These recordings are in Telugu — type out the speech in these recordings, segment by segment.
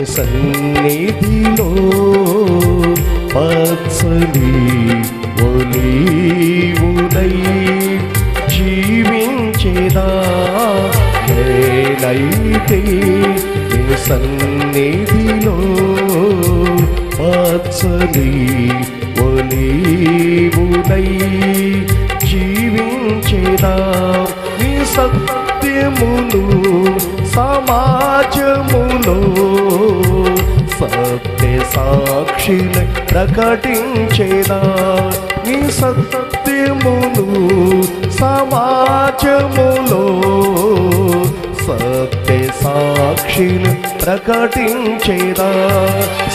సన్నిధిలో పచ్చని ఒలీవునై జీవించేదా నేనైతే నీ సన్నిధిలో పచ్చని ఒలీవునై జీవించేదా నీ సత్యమును సమాజములో సత్య సాక్షిని ప్రకటించేదా నీ సత్యమును సమాజములో సత్య సాక్షిని ప్రకటించేదా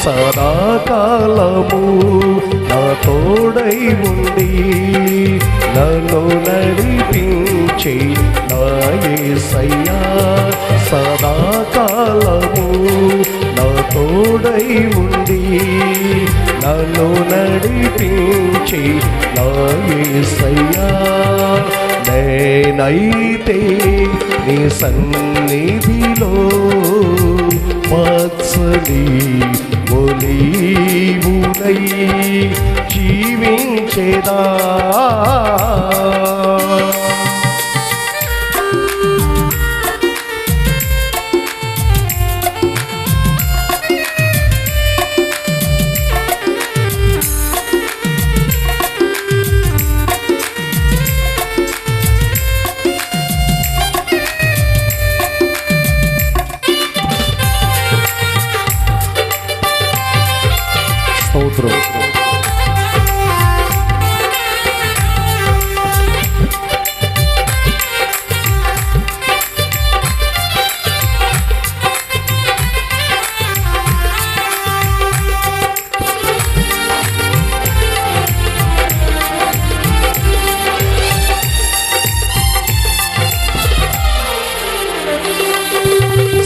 సదాకాలము నా తోడై ఉండి నన్ను నడిపించే నా యేసయ్యా సదాకాలము నా తోడై ఉండి నన్ను నడిపించే నా యేసయ్యా నేనైతే నీ సన్నిధిలో పచ్చని ఒలీవునై జీవించేదా స్తోత్రం.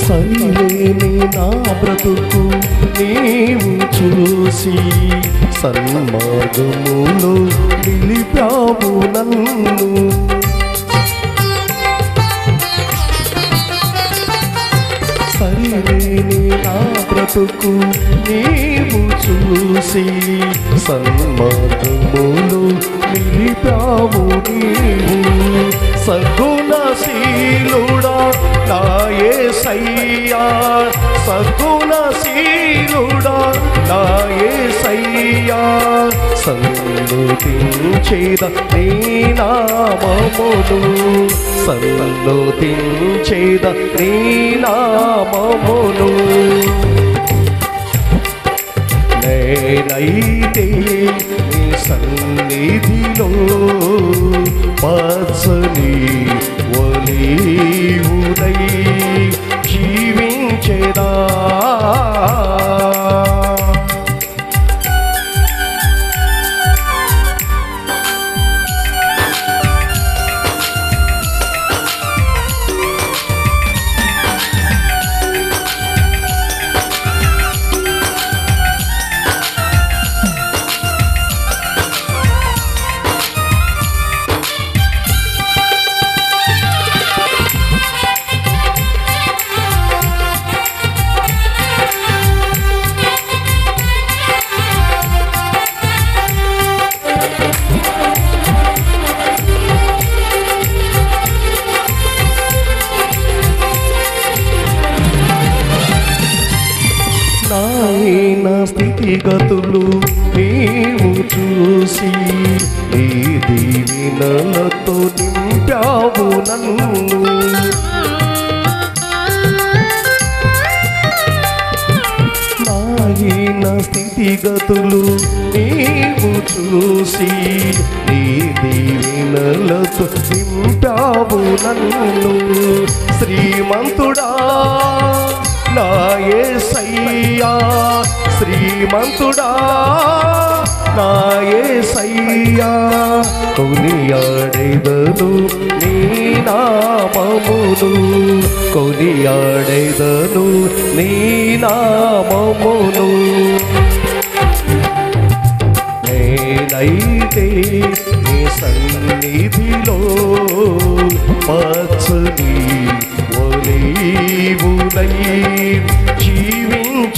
సరిలేని నా బ్రతుకు నీవు చూసి సన్మార్గములో నిలిపావు నన్ను సరిలేని నా బ్రతుకు నీవు చూసి సన్మార్గములో నిలిపావు నీవు సద్గుణశీలుడా నా యేసయ్యా సద్గుణశీలుడా నా యేసయ్యా సన్నుతించేద నీ నామమును సన్నుతించేద నీ నామమును నేనైతే నీ సన్నిధిలో పచ్చని ఒలీవునై జీవించేదా నాయన స్థితిగతులు నీవు చూసి నీ దీవెనలతో నింపావు నన్ను నాయన స్థితిగతులు నీవు చూసి నీ దీవెనలతో నింపావు నన్ను శ్రీమంతుడా నా యేసయ్యా శ్రీమంతుడా నా యేసయ్యా కొనియాడెదను నీ నామమును కొనియాడెదను నీ నామమును నేనైతే నీ సన్నిధిలో పచ్చని ఒలీవునై జీవించ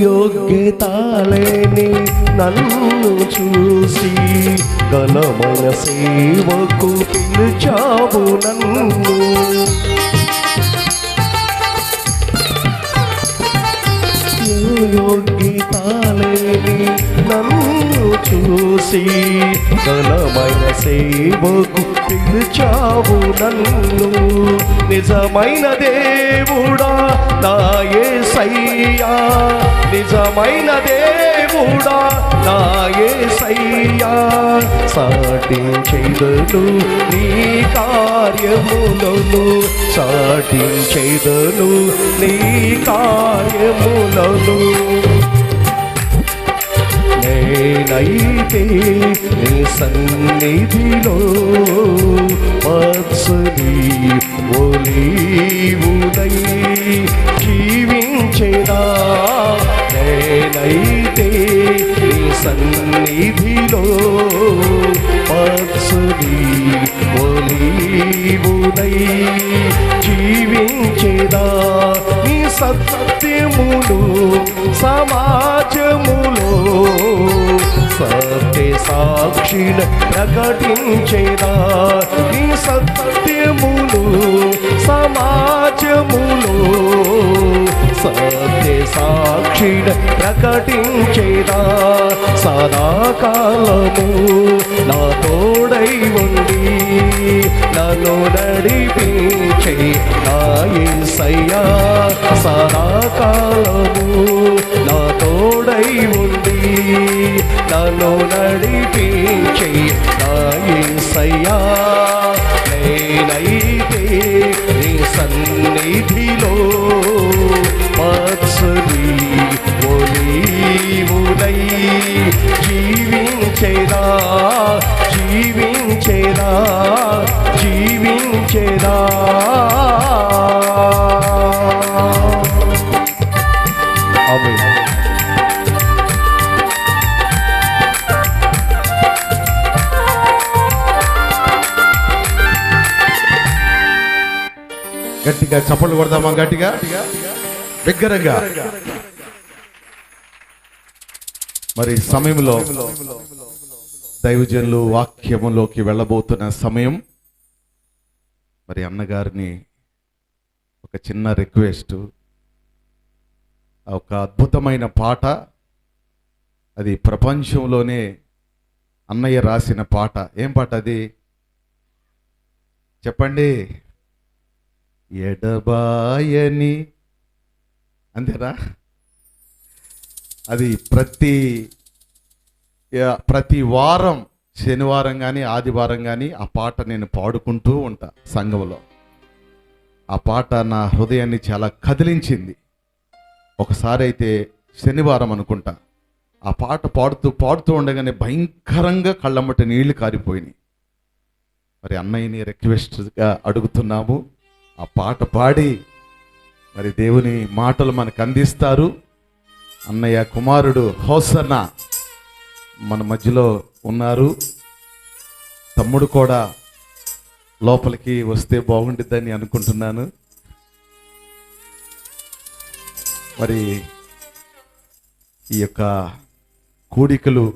యోగ్యతలేని నన్ను చూసి ఘనమైన సేవకు పిలిచావు నన్ను. యోగ్యతలేని నన్ను చూసి ఘనమైన సేవకు పిలిచావు నన్ను. నిజమైన దేవుడా నా యేసయ్యా, నిజమైన దేవుడా నా యేసయ్యా, సాటించెదను నీ కార్యములను, సాటించెదను నీ కార్యములను. నేనైతే నీ సన్నిధిలో పచ్చని ఒలీవునై జీవించెదా. నేనైతే నీ సన్నిధిలో పచ్చని ఒలీవునై జీవించెదా. నీ సత్యములు సమాజములో సత్య సాక్షిన ప్రకటించేదా. నీ సత్యములు సమాజములో సత్య సాక్షిన ప్రకటించేదా. సదాకాలము నా తోడై ఉండి నన్ను నడిపించే నా యేసయ్యా, సదాకాలము నా తోడై ఉండి నన్ను నడిపించే నా యేసయ్యా. నేనైతే నీ సన్నిధిలో పచ్చని ఒలీవునై జీవించెదా, జీవించెదా, జీవించెదా. ఆమేన్. గట్టిగా చప్పట్లు కొడదామా? గట్టిగా బిగ్గరగా. మరి సమయంలో దైవజనులు వాక్యములోకి వెళ్ళబోతున్న సమయం. మరి అన్నగారిని ఒక చిన్న రిక్వెస్ట్, ఒక అద్భుతమైన పాట, అది ప్రపంచంలోనే అన్నయ్య రాసిన పాట. ఏం పాట అది చెప్పండి? ఎడబాయని, అంతేనా? అది ప్రతి వారం శనివారం కానీ ఆదివారం కానీ ఆ పాట నేను పాడుకుంటూ ఉంటా సంఘంలో. ఆ పాట నా హృదయాన్ని చాలా కదిలించింది. ఒకసారి అయితే శనివారం అనుకుంటా, ఆ పాట పాడుతూ ఉండగానే భయంకరంగా కళ్ళమ్మట నీళ్లు కారిపోయినాయి. మరి అన్నయ్యని రిక్వెస్ట్గా అడుగుతున్నాము, ఆ పాట పాడి మరి దేవుని మాటలు మనకు అందిస్తారు. అన్నయ్య కుమారుడు హోసన్న మన మధ్యలో ఉన్నారు. తమ్ముడు కూడా లోపలికి వస్తే బాగుంటుందని అనుకుంటున్నాను. మరి ఈ యొక్క కూడికలు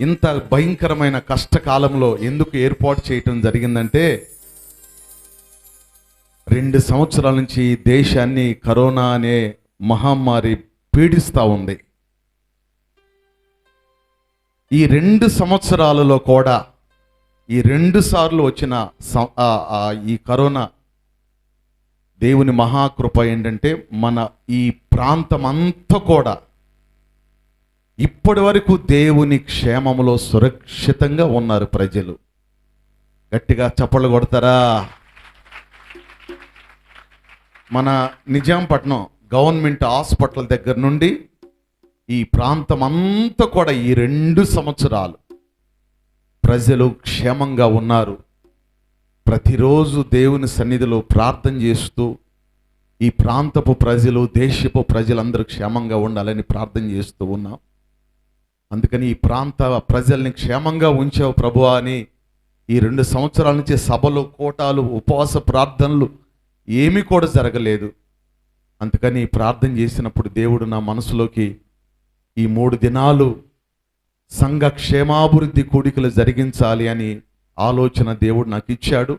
ఇంత భయంకరమైన కష్టకాలంలో ఎందుకు ఏర్పాటు చేయటం జరిగిందంటే, 2 సంవత్సరాల నుంచి ఈ దేశాన్ని కరోనా అనే మహమ్మారి పీడిస్తూ ఉంది. ఈ 2 సంవత్సరాలలో కూడా ఈ 2 సార్లు వచ్చిన ఈ కరోనా దేవుని మహాకృప ఏంటంటే, మన ఈ ప్రాంతం అంతా కూడా ఇప్పటి వరకు దేవుని క్షేమములో సురక్షితంగా ఉన్నారు ప్రజలు. గట్టిగా చప్పట్లు కొడతారా? మన నిజాంపట్నం గవర్నమెంట్ హాస్పిటల్ దగ్గర నుండి ఈ ప్రాంతం అంతా కూడా ఈ 2 సంవత్సరాలు ప్రజలు క్షేమంగా ఉన్నారు. ప్రతిరోజు దేవుని సన్నిధిలో ప్రార్థన చేస్తూ ఈ ప్రాంతపు ప్రజలు, దేశపు ప్రజలందరూ క్షేమంగా ఉండాలని ప్రార్థన చేస్తూ ఉన్నాం. అందుకని ఈ ప్రాంత ప్రజల్ని క్షేమంగా ఉంచావు ప్రభువా అని ఈ 2 సంవత్సరాల నుంచి సభలు, కోటాలు, ఉపవాస ప్రార్థనలు ఏమీ కూడా జరగలేదు. అందుకని ప్రార్థన చేసినప్పుడు దేవుడు నా మనసులోకి ఈ 3 దినాలు సంఘ క్షేమాభివృద్ధి కూడికలు జరిగించాలి అని ఆలోచన దేవుడు నాకు ఇచ్చాడు.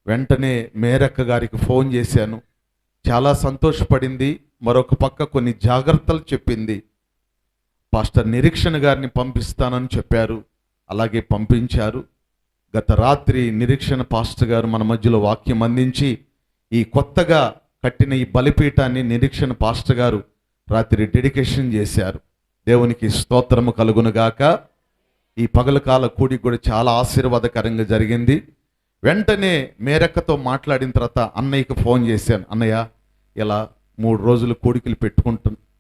వెంటనే మేరక్క గారికి ఫోన్ చేశాను. చాలా సంతోషపడింది. మరొక పక్క కొన్ని జాగ్రత్తలు చెప్పింది. పాస్టర్ నిరీక్షణ గారిని పంపిస్తానని చెప్పారు. అలాగే పంపించారు. గత రాత్రి నిరీక్షణ పాస్టర్ గారు మన మధ్యలో వాక్యం అందించి ఈ కొత్తగా కట్టిన ఈ బలిపీఠాన్ని నిరీక్షణ పాస్టర్ గారు రాత్రి డెడికేషన్ చేశారు. దేవునికి స్తోత్రము కలుగునుగాక. ఈ పగలకాల కూడిక కూడా చాలా ఆశీర్వాదకరంగా జరిగింది. వెంటనే మేరక్కతో మాట్లాడిన తర్వాత అన్నయ్యకి ఫోన్ చేశాను. అన్నయ్య, ఇలా 3 రోజులు కూడికలు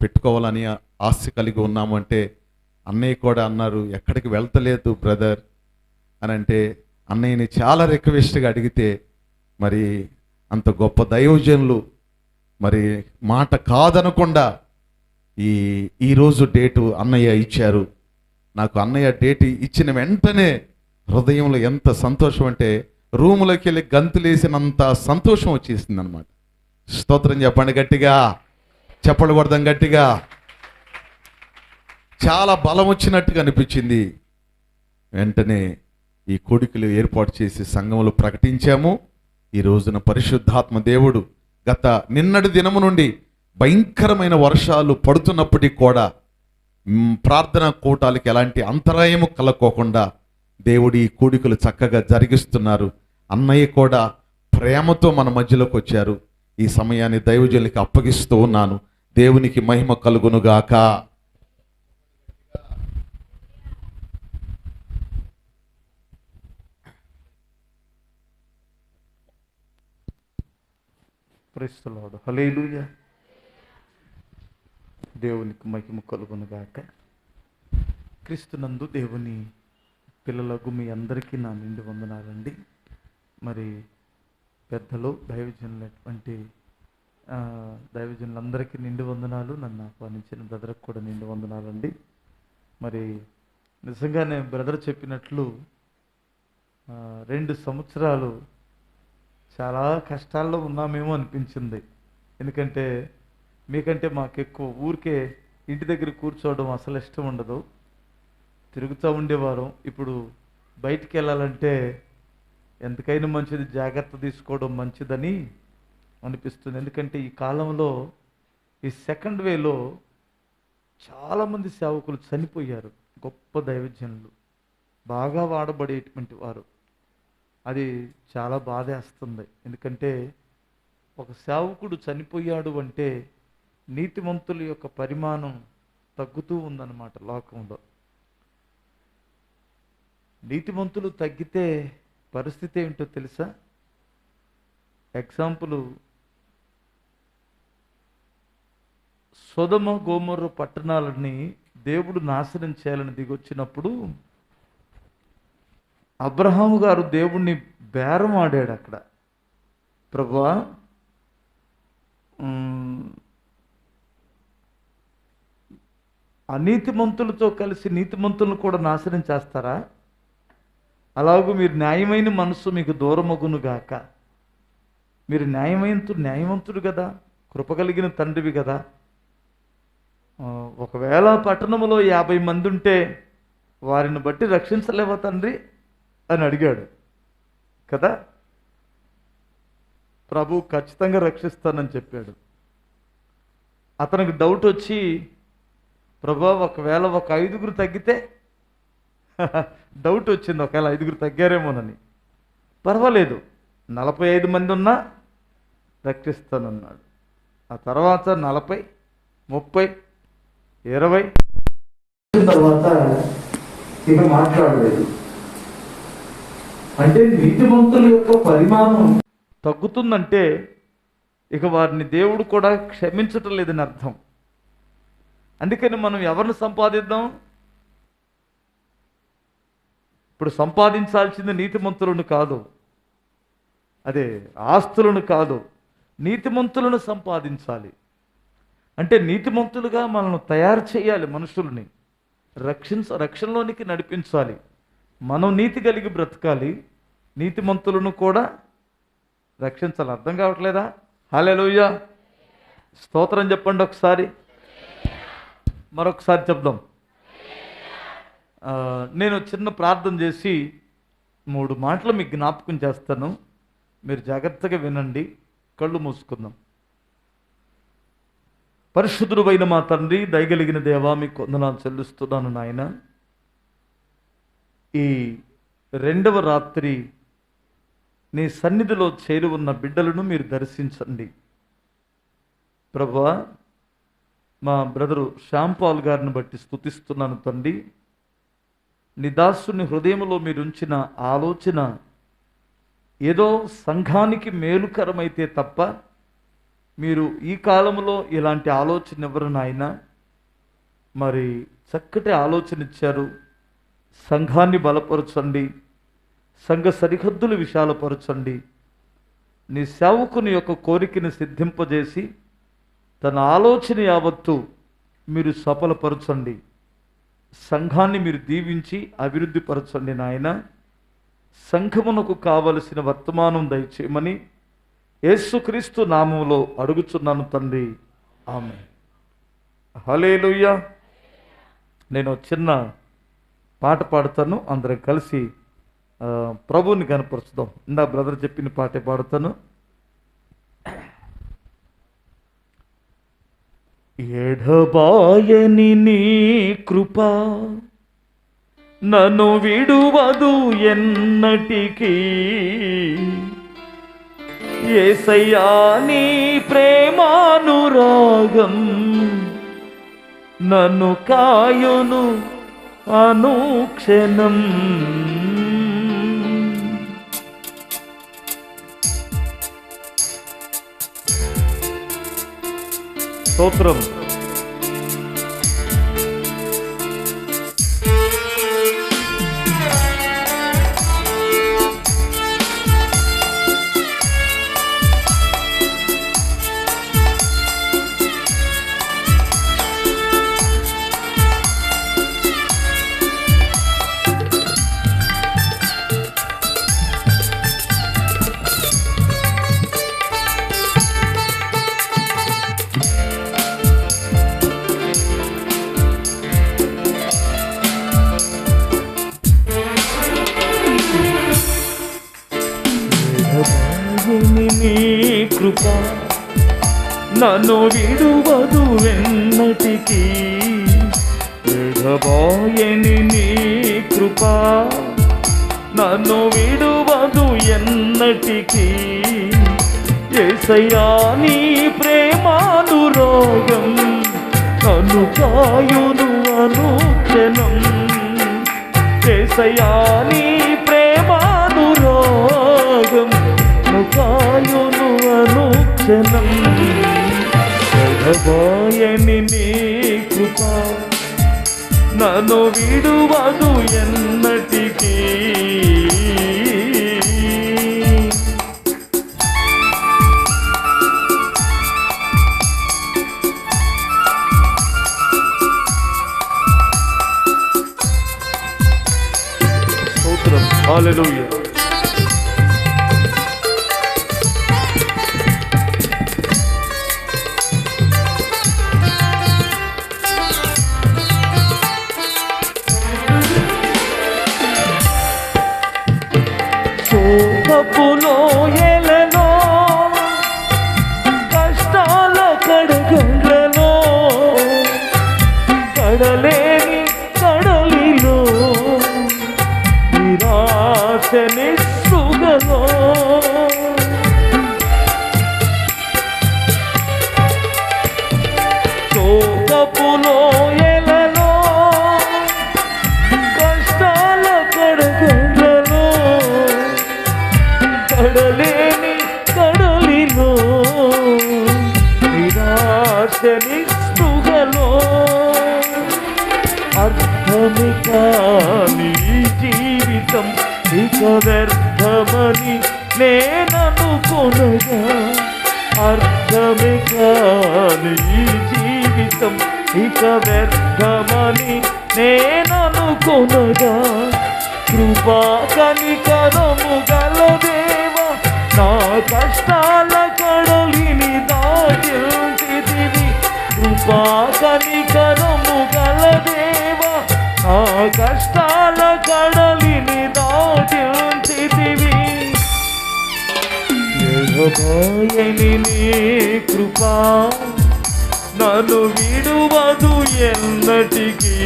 పెట్టుకోవాలని ఆశ కలిగి ఉన్నాము అంటే అన్నయ్య కూడా అన్నారు, ఎక్కడికి వెళ్తలేదు బ్రదర్ అని. అంటే అన్నయ్యని చాలా రిక్వెస్ట్గా అడిగితే మరి అంత గొప్ప దైవజనులు మరి మాట కాదనకుండా ఈరోజు డేటు అన్నయ్య ఇచ్చారు. నాకు అన్నయ్య డేట్ ఇచ్చిన వెంటనే హృదయంలో ఎంత సంతోషం అంటే రూములోకి వెళ్ళి గంతులేసినంత సంతోషం వచ్చేసింది అనమాట. స్తోత్రం చెప్పండి గట్టిగా, చెప్పలు కొడదాం గట్టిగా. చాలా బలం వచ్చినట్టుగా అనిపించింది. వెంటనే ఈ కోడికలు ఏర్పాటు చేసి సంఘంలో ప్రకటించాము. ఈ రోజున పరిశుద్ధాత్మ దేవుడు నిన్నటి దినము నుండి భయంకరమైన వర్షాలు పడుతున్నప్పటికీ కూడా ప్రార్థనా కూటాలకి ఎలాంటి అంతరాయము కలగకోకుండా దేవుడు ఈ కూడికలు చక్కగా జరిగిస్తున్నారు. అన్నయ్య కూడా ప్రేమతో మన మధ్యలోకి వచ్చారు. ఈ సమయాన్ని దైవజనులకి అప్పగిస్తూ ఉన్నాను. దేవునికి మహిమ కలుగునుగాక. Praise the Lord. హల్లెలూయా. దేవునికి మహిమ కలుగునుగాక. క్రీస్తునందు దేవుని పిల్లలకు మీ అందరికీ నా నిండు వందనాలండి. మరి పెద్దలు దైవజనులందరికీ నిండు వందనాలు. నన్ను ఆహ్వానించిన బ్రదర్కి కూడా నిండు వందనాలండి. మరి నిజంగానే బ్రదర్ చెప్పినట్లు 2 సంవత్సరాలు చాలా కష్టాల్లో ఉన్నామేమో అనిపించింది. ఎందుకంటే మీకంటే మాకు ఎక్కువ ఊరికే ఇంటి దగ్గర కూర్చోవడం అసలు ఇష్టం ఉండదు. తిరుగుతూ ఉండేవారం. ఇప్పుడు బయటికి వెళ్ళాలంటే ఎంతకైనా మంచిది, జాగ్రత్త తీసుకోవడం మంచిదని అనిపిస్తుంది. ఎందుకంటే ఈ కాలంలో ఈ సెకండ్ వేలో చాలామంది సేవకులు చనిపోయారు. గొప్ప దైవజనులు, బాగా వాడబడేటువంటి వారు. అది చాలా బాధేస్తుంది. ఎందుకంటే ఒక సేవకుడు చనిపోయాడు అంటే నీతిమంతుల యొక్క పరిమాణం తగ్గుతూ ఉందన్నమాట లోకంలో. నీతిమంతులు తగ్గితే పరిస్థితి ఏంటో తెలుసా? ఎగ్జాంపుల్, సొదొమ గొమొర్రా పట్టణాలని దేవుడు నాశనం చేయాలని దిగొచ్చినప్పుడు అబ్రహాము గారు దేవుణ్ణి బేరం ఆడాడు అక్కడ. ప్రభువా, అనీతిమంతులతో కలిసి నీతిమంతులను కూడా నాశనం చేస్తారా? అలాగూ మీరు న్యాయమైన మనసు మీకు దూరమగును గాక. మీరు న్యాయవంతుడు కదా, కృపగలిగిన తండ్రివి కదా. ఒకవేళ పట్టణంలో 50 మంది ఉంటే వారిని బట్టి రక్షించలేవా తండ్రి అని అడిగాడు కదా. ప్రభు ఖచ్చితంగా రక్షిస్తానని చెప్పాడు. అతనికి డౌట్ వచ్చి, ప్రభు ఒకవేళ ఒక 5గురు తగ్గితే డౌట్ వచ్చింది, ఒకవేళ 5గురు తగ్గారేమోనని. పర్వాలేదు, 45 మంది ఉన్నా రక్షిస్తానన్నాడు. ఆ తర్వాత 40, 30, 20 తర్వాత ఇక మాట్లాడలేదు. అంటే నీతిమంతుల యొక్క పరిమాణం తగ్గుతుందంటే ఇక వారిని దేవుడు కూడా క్షమించటం లేదని అర్థం. అందుకని మనం ఎవరిని సంపాదిద్దాం? ఇప్పుడు సంపాదించాల్సింది నీతిమంతులను కాదు, అదే ఆస్తులను కాదు, నీతిమంతులను సంపాదించాలి. అంటే నీతిమంతులుగా మనల్ని తయారు చేయాలి, మనుషుల్ని రక్షణలోనికి నడిపించాలి. మనం నీతి కలిగి బ్రతకాలి, నీతిమంతులను కూడా రక్షించాలి. అర్థం కావట్లేదా? హల్లెలూయా. స్తోత్రం చెప్పండి ఒకసారి, మరొకసారి చెప్దాం. నేను చిన్న ప్రార్థన చేసి 3 మాటలు మీకు జ్ఞాపకం చేస్తాను. మీరు జాగ్రత్తగా వినండి. కళ్ళు మూసుకుందాం. పరిశుద్ధుడైన మా తండ్రి, దయగలిగిన దేవా, మీకు వందనాలు చెల్లిస్తున్నాను నాయన. ఈ 2వ రాత్రి నీ సన్నిధిలో చేరి ఉన్న బిడ్డలను మీరు దర్శించండి ప్రభువా. మా బ్రదరు శ్యాంపాల్ గారిని బట్టి స్తుతిస్తున్నాను తండ్రి. నీ దాసుని హృదయంలో మీరు ఉంచిన ఆలోచన ఏదో సంఘానికి మేలుకరమైతే తప్ప మీరు ఈ కాలంలో ఇలాంటి ఆలోచన ఎవరు నాయన. మరి చక్కటి ఆలోచన ఇచ్చారు. సంఘాన్ని బలపరచండి, సంఘ సరిహద్దులు విశాలపరచండి. నీ సేవకుని యొక్క కోరికను సిద్ధింపజేసి తన ఆలోచన యావత్తు మీరు సఫలపరచండి. సంఘాన్ని మీరు దీవించి అభివృద్ధి పరచండి నాయన. సంఘమునకు కావలసిన వర్తమానం దయచేయమని యేసుక్రీస్తు నామములో అడుగుచున్నాను తండ్రి, ఆమేన్. హల్లెలూయా. నేను చిన్న పాట పాడతాను, అందరం కలిసి ప్రభువుని కనపరుచుదాం. ఇందా బ్రదర్ చెప్పిన పాటే పాడతాను. ఎడబాయని నీ కృప నన్ను విడువదు ఎన్నటికీ, యేసయ్యా నీ ప్రేమానురాగం నన్ను కాయును అనుక్షణం. స్తోత్రం. నీ కృప నన్ను విడువదు ఎన్నటికీ, ఎడబాయని నీ కృప నన్ను విడువదు ఎన్నటికీ, యేసయ్యా నీ ప్రేమానురాగం నన్ను కాయును అనుక్షణం. యేసయ్యా నీ ప్రేమానురాగం కాయును అనుక్షణం. ఎడబాయని నీ కృప నన్ను విడువదు ఎన్నటికీ. స్తోత్రం. హల్లెలూయా. శోకపులో ఎలలో కష్టాల కడగండ్లలో కడలేని కడలిలో నిరాశ నిస్సుగలో శోకపులో ఎలలో కష్టాల కడగండ్లలో కడలేని కడలిలో నిరాశ నిస్పృహలో అర్థమి కాని జీవితం ఇక వ్యర్థమని నేననుకొనగా, అర్థమి కాని జీవితం ఇక వ్యర్థమని నేననుకొనగా, కృపా కనికరము గల దేవా నా కష్టాల కడలిని దాటించి కరుణించితివి. కృపా కనికరము గల దేవా, నా కష్టాల కడలిని దాటించితివి. ఎడబాయని నీ కృపా నన్ను విడువదు ఎన్నటికీ.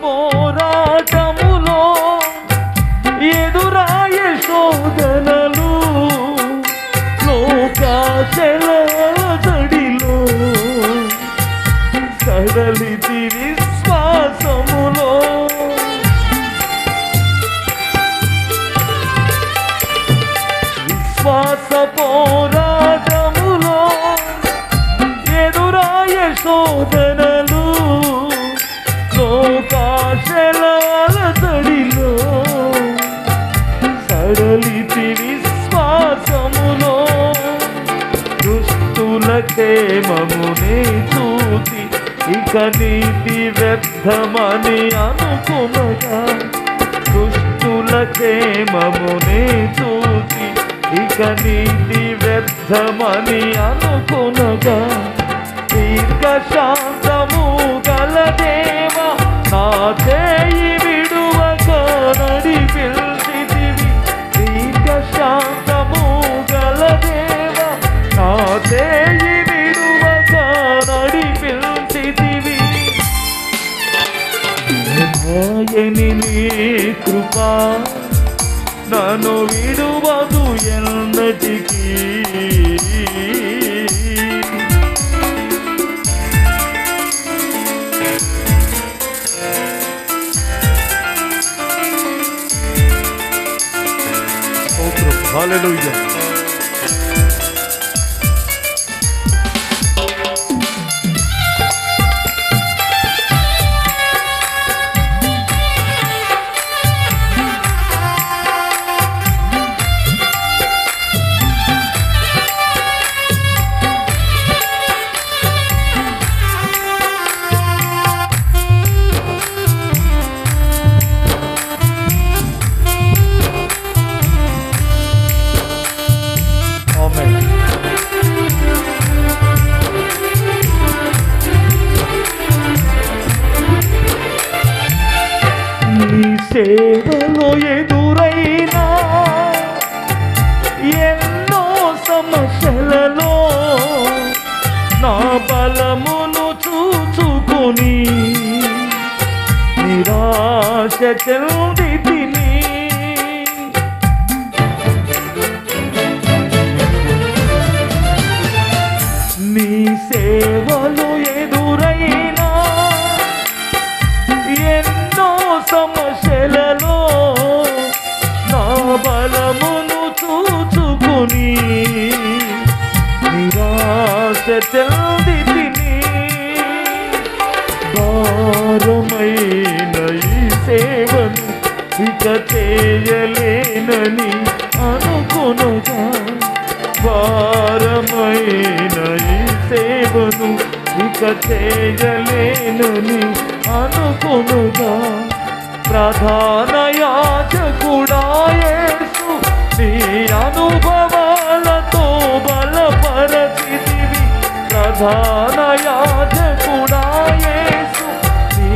పోరాటములో ఎదురాయ శోధనలు, లోకాశల తడిలో సడలితి విశ్వాసములో. విశ్వాస పోరాటములో ఎదురాయ శోధనలు, లోకాశలాల తడిలో సడలితి విశ్వాసములో. దుష్టుల క్షేమమునే చూసి ఇక నీతి వ్యర్థమని అనుకునగా, దుష్టుల క్షేమమునే చూసి ఇక నీతి వ్యర్థమని అనుకునగా, దీర్ఘశాంతము గల దేవా, నా చేయి విడువక నడిపించితివి. దీర్ఘశాంతము గల దేవా, నా చేయి విడువక నడిపించితివి. ఎడబాయని నీ కృపా నన్ను విడువదు ఎన్నటికీ. హల్లెలూయా. సేవలో ఎదురైనా ఎన్నో సమస్యలలో నా బలమును చూచుకొని నిరాశ చెందితిని. నీ సేవలో ఎదురైనా ఎన్నో సమస్యలలో నా బలమును చూచుకొని నిరాశ చెందితిని. భారమైన ఈ సేవను ఇక చేయలేనని అనుకొనగా, భారమైన ఈ సేవను ఇక చేయలేనని అనుకొనగా, ప్రధాన యాజకుడా యేసు నీ అనుభవాలతో బలపరచితివి. ప్రధాన యాజకుడా యేసు నీ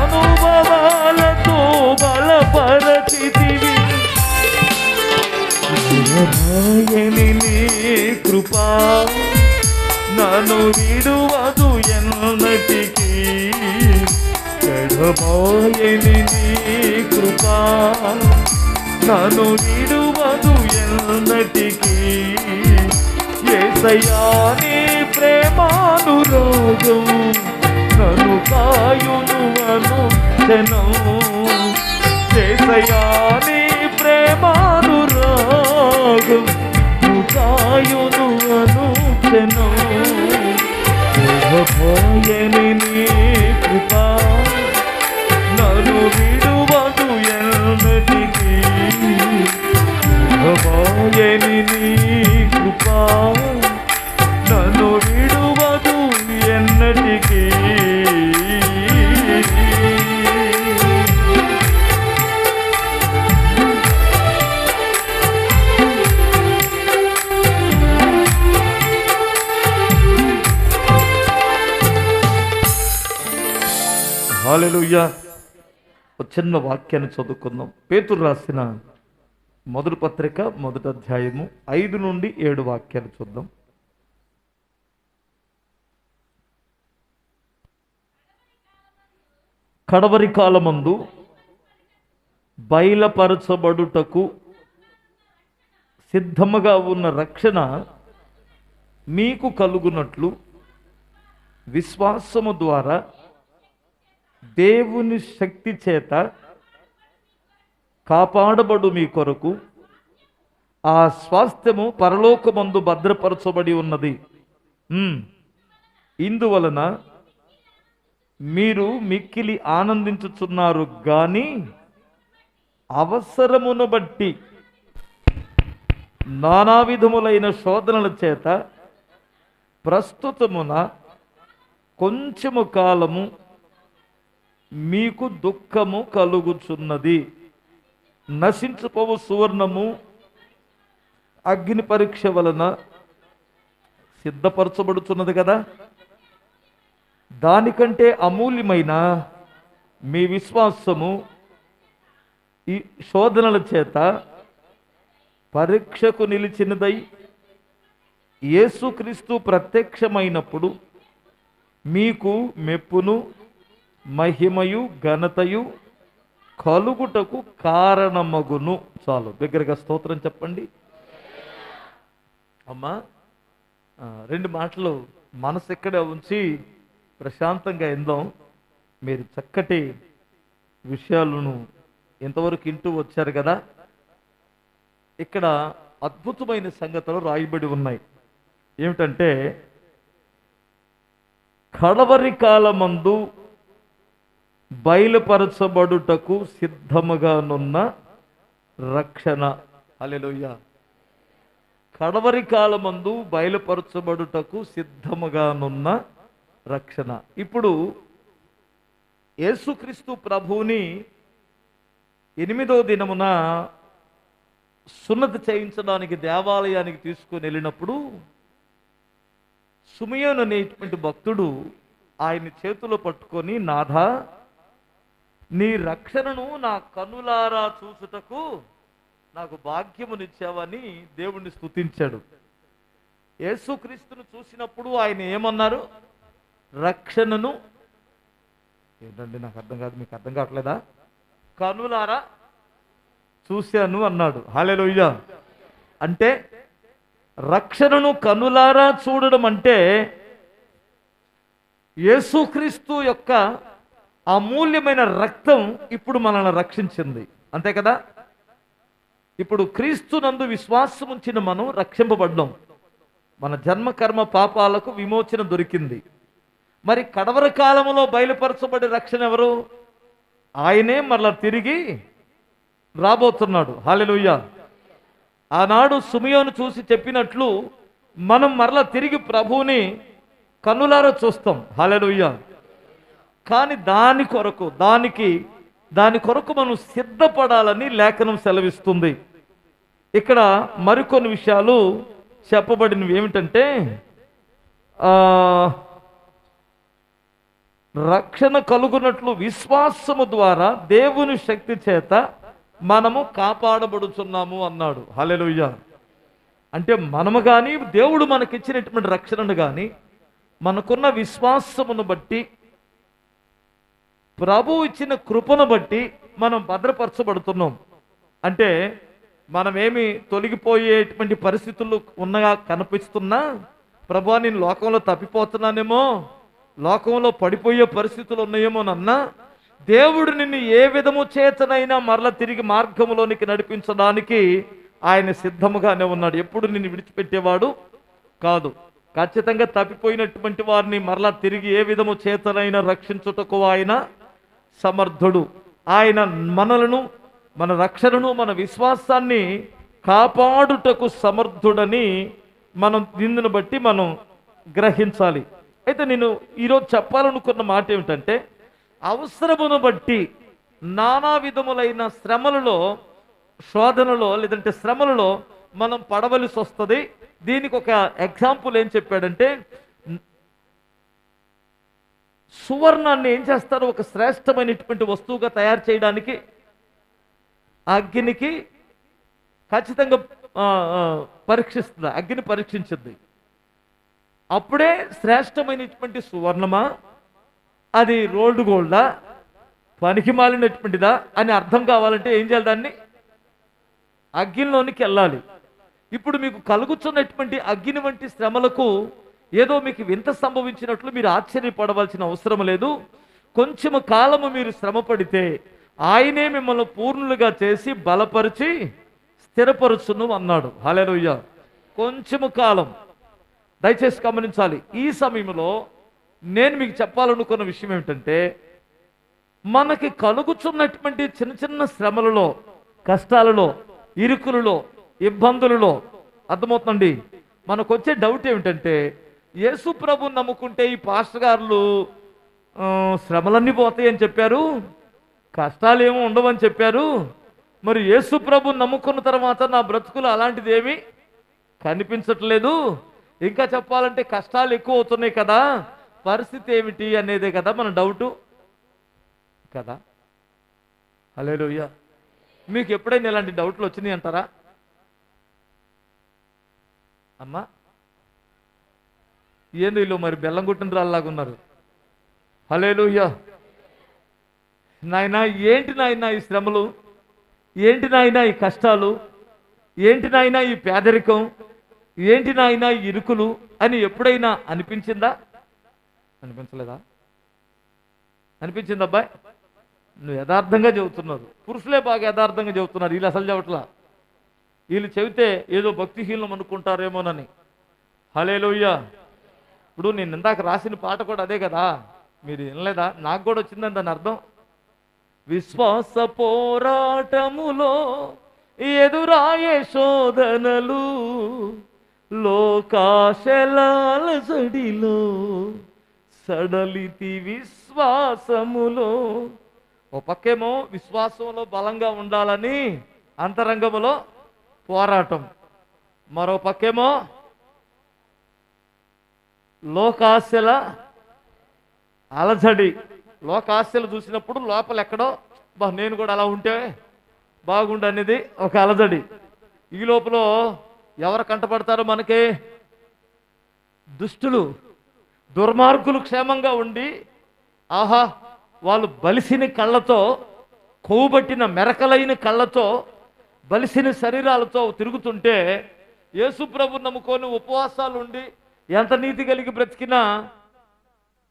అనుభవాలతో బలపరచితివి. ఎడబాయని నీ కృపా నన్ను విడువదు ఎన్నటికీ. ఎడబాయని నీ కృపా నన్ను విడువదు ఎన్నటికీ. యేసయ్యా నీ ప్రేమానురాగం నన్ను కాయును అనుక్షణం. యేసయ్యా నీ ప్రేమానురాగం నన్ను కాయును అనుక్షణం. భయని నీ కృప నన్ను విడువదు ఎన్నటికీ. భయని నీ కృప నన్ను విడువదు ఎన్నటికీ. హల్లెలూయా. ఒక చిన్న వాక్యాన్ని చదువుకుందాం. పేతురు రాసిన మొదటి పత్రిక 1వ అధ్యాయము 5 నుండి 7 వాక్యాలు చూద్దాం. కడవరి కాలమందు బయలుపరచబడుటకు సిద్ధముగా ఉన్న రక్షణ మీకు కలుగునట్లు విశ్వాసము ద్వారా దేవుని శక్తి చేత కాపాడబడు మీ కొరకు ఆ స్వాస్థ్యము పరలోకమందు భద్రపరచబడి ఉన్నది. ఇందువలన మీరు మిక్కిలి ఆనందించుచున్నారు గాని అవసరమును బట్టి నానా విధములైన శోధనల చేత ప్రస్తుతమున కొంచెము కాలము మీకు దుఃఖము కలుగుచున్నది. నశించుపోవు సువర్ణము అగ్ని పరీక్ష వలన సిద్ధపరచబడుచున్నది కదా. దానికంటే అమూల్యమైన మీ విశ్వాసము ఈ శోధనల చేత పరీక్షకు నిలిచినదై యేసుక్రీస్తు ప్రత్యక్షమైనప్పుడు మీకు మెప్పును మహిమయు ఘనతయు కలుగుటకు కారణమగును. చాలు, దగ్గరగా స్తోత్రం చెప్పండి. అమ్మా, 2 మాటలు మనసు ఎక్కడే ఉంచి ప్రశాంతంగా ఎందాం. మీరు చక్కటి విషయాలను ఎంతవరకు ఇంటూ వచ్చారు కదా. ఇక్కడ అద్భుతమైన సంగతులు రాయబడి ఉన్నాయి. ఏమిటంటే, కడవరి కాలమందు బయలుపరచబడుటకు సిద్ధముగానున్న రక్షణ. హల్లెలూయా. కడవరి కాలమందు బయలుపరచబడుటకు సిద్ధముగానున్న రక్షణ. ఇప్పుడు యేసుక్రీస్తు ప్రభువుని 8వ దినమున సున్నతి చేయించడానికి దేవాలయానికి తీసుకొని వెళ్ళినప్పుడు సుమయోను అనేటువంటి భక్తుడు ఆయన చేతిలో పట్టుకొని, నాథా, నీ రక్షణను నా కన్నులారా చూసుటకు నాకు భాగ్యమునిచ్చావని దేవుణ్ణి స్తుతించాడు. యేసుక్రీస్తును చూసినప్పుడు ఆయన ఏమన్నారు? రక్షణను, ఏంటండి నాకు అర్థం కాదు, మీకు అర్థం కావట్లేదా? కన్నులారా చూశాను అన్నాడు. హల్లెలూయా. అంటే రక్షణను కన్నులారా చూడడం అంటే యేసుక్రీస్తు యొక్క అమూల్యమైన రక్తం ఇప్పుడు మనల్ని రక్షించింది, అంతే కదా. ఇప్పుడు క్రీస్తు నందు విశ్వాసం ఉంచిన మనం రక్షింపబడ్డాం. మన జన్మ కర్మ పాపాలకు విమోచన దొరికింది. మరి కడవరి కాలంలో బయలుపరచబడే రక్షణ ఎవరు? ఆయనే మరలా తిరిగి రాబోతున్నాడు. హల్లెలూయా. ఆనాడు సుమయోను చూసి చెప్పినట్లు మనం మరలా తిరిగి ప్రభువుని కన్నులారా చూస్తాం. హల్లెలూయా. కానీ దాని కొరకు మనం సిద్ధపడాలని లేఖనం సెలవిస్తుంది. ఇక్కడ మరికొన్ని విషయాలు చెప్పబడినవి. ఏమిటంటే, రక్షణ కలుగునట్లు విశ్వాసము ద్వారా దేవుని శక్తి చేత మనము కాపాడబడుచున్నాము అన్నాడు. హల్లెలూయా. అంటే మనము కానీ దేవుడు మనకిచ్చినటువంటి రక్షణను కానీ మనకున్న విశ్వాసమును బట్టి, ప్రభు ఇచ్చిన కృపను బట్టి మనం భద్రపరచబడుతున్నాం. అంటే మనమేమి తొలగిపోయేటువంటి పరిస్థితులు ఉన్నగా కనిపిస్తున్నా, ప్రభువా నేను లోకంలో తప్పిపోతున్నానేమో, లోకంలో పడిపోయే పరిస్థితులు ఉన్నాయేమోనన్నా, దేవుడు నిన్ను ఏ విధము చేతనైనా మరల తిరిగి మార్గంలోనికి నడిపించడానికి ఆయన సిద్ధముగానే ఉన్నాడు. ఎప్పుడు నిన్ను విడిచిపెట్టేవాడు కాదు. ఖచ్చితంగా తప్పిపోయినటువంటి వారిని మరలా తిరిగి ఏ విధము చేతనైనా రక్షించుటకు ఆయన సమర్థుడు. ఆయన మనలను, మన రక్షణను, మన విశ్వాసాన్ని కాపాడుటకు సమర్థుడని మనం నిన్నును బట్టి మనం గ్రహించాలి. అయితే నేను ఈరోజు చెప్పాలనుకున్న మాట ఏమిటంటే, అవసరమును బట్టి నానా విధములైన శ్రమలలో, శోధనలో లేదంటే శ్రమలలో మనం పడవలసి వస్తుంది. దీనికి ఒక ఎగ్జాంపుల్ ఏం చెప్పాడంటే, సువర్ణాన్ని ఏం చేస్తారు, ఒక శ్రేష్టమైనటువంటి వస్తువుగా తయారు చేయడానికి అగ్నికి ఖచ్చితంగా పరీక్షిస్తుంది, అగ్ని పరీక్షించింది. అప్పుడే శ్రేష్టమైనటువంటి సువర్ణమా, అది రోల్డ్ గోల్డా, పనికి మాలినటువంటిదా అని అర్థం కావాలంటే ఏం చేయాలి, దాన్ని అగ్నిలోనికి వెళ్ళాలి. ఇప్పుడు మీకు కలుగుతున్నటువంటి అగ్ని వంటి శ్రమలకు ఏదో మీకు వింత సంభవించినట్లు మీరు ఆశ్చర్యపడవలసిన అవసరం లేదు. కొంచెము కాలము మీరు శ్రమ పడితే ఆయనే మిమ్మల్ని పూర్ణులుగా చేసి బలపరిచి స్థిరపరచును అన్నాడు. హల్లెలూయా. కొంచెము కాలం, దయచేసి గమనించాలి. ఈ సమయంలో నేను మీకు చెప్పాలనుకున్న విషయం ఏమిటంటే, మనకి కలుగుతున్నటువంటి చిన్న చిన్న శ్రమలలో, కష్టాలలో, ఇరుకులలో, ఇబ్బందులలో, అర్థమవుతుందండి, మనకు వచ్చే డౌట్ ఏమిటంటే, యేసు ప్రభుని నమ్ముకుంటే ఈ పాస్టర్ గారులు శ్రమలన్నీ పోతాయని చెప్పారు, కష్టాలు ఏమో ఉండవని చెప్పారు, మరి యేసు ప్రభుని నమ్ముకున్న తర్వాత నా బ్రతుకులు అలాంటిది ఏమీ కనిపించట్లేదు, ఇంకా చెప్పాలంటే కష్టాలు ఎక్కువ అవుతున్నాయి కదా, పరిస్థితి ఏమిటి అనేదే కదా మన డౌటు కదా. హల్లెలూయా. మీకు ఎప్పుడైనా ఇలాంటి డౌట్లు వచ్చినాయి అంటారా అమ్మా? ఏంది వీళ్ళు మరి బెల్లం కుట్టిన రాళ్ళలాగా ఉన్నారు. హల్లెలూయా. నాయనా, ఏంటి నాయనా ఈ శ్రమలు, ఏంటి నాయనా ఈ కష్టాలు, ఏంటి నాయనా ఈ పేదరికం, ఏంటి నాయనా ఈ ఇరుకులు అని ఎప్పుడైనా అనిపించిందా? అనిపించలేదా? అనిపించింది అబ్బాయి? నువ్వు యథార్థంగా చెబుతున్నారు. పురుషులే బాగా యథార్థంగా చెబుతున్నారు, వీళ్ళు అసలు చెబుతలా. వీళ్ళు చెబితే ఏదో భక్తిహీనం అనుకుంటారేమోనని. హల్లెలూయా. ఇప్పుడు నేను ఇందాక రాసిన పాట కూడా అదే కదా, మీరు వినలేదా? నాకు కూడా వచ్చిందని దాని అర్థం. విశ్వాస పోరాటములో ఎదురాయే శోధనలు, లోకాశలాల సడిలో సడలితి విశ్వాసములో. ఓ పక్కేమో విశ్వాసంలో బలంగా ఉండాలని అంతరంగములో పోరాటం, మరో పక్కేమో లోకాశల అలజడి. లోకాశలు చూసినప్పుడు లోపల ఎక్కడో నేను కూడా అలా ఉంటే బాగుండు అనేది ఒక అలజడి. ఈ లోపల ఎవరు కంటపడతారో మనకి? దుష్టులు, దుర్మార్గులు క్షేమంగా ఉండి, ఆహా వాళ్ళు బలిసిన కళ్ళతో, కొవ్వుబట్టిన మెరకలైన కళ్ళతో, బలిసిన శరీరాలతో తిరుగుతుంటే, యేసు ప్రభు నమ్ముకొని ఉపవాసాలు ఉండి ఎంత నీతి కలిగి బ్రతికినా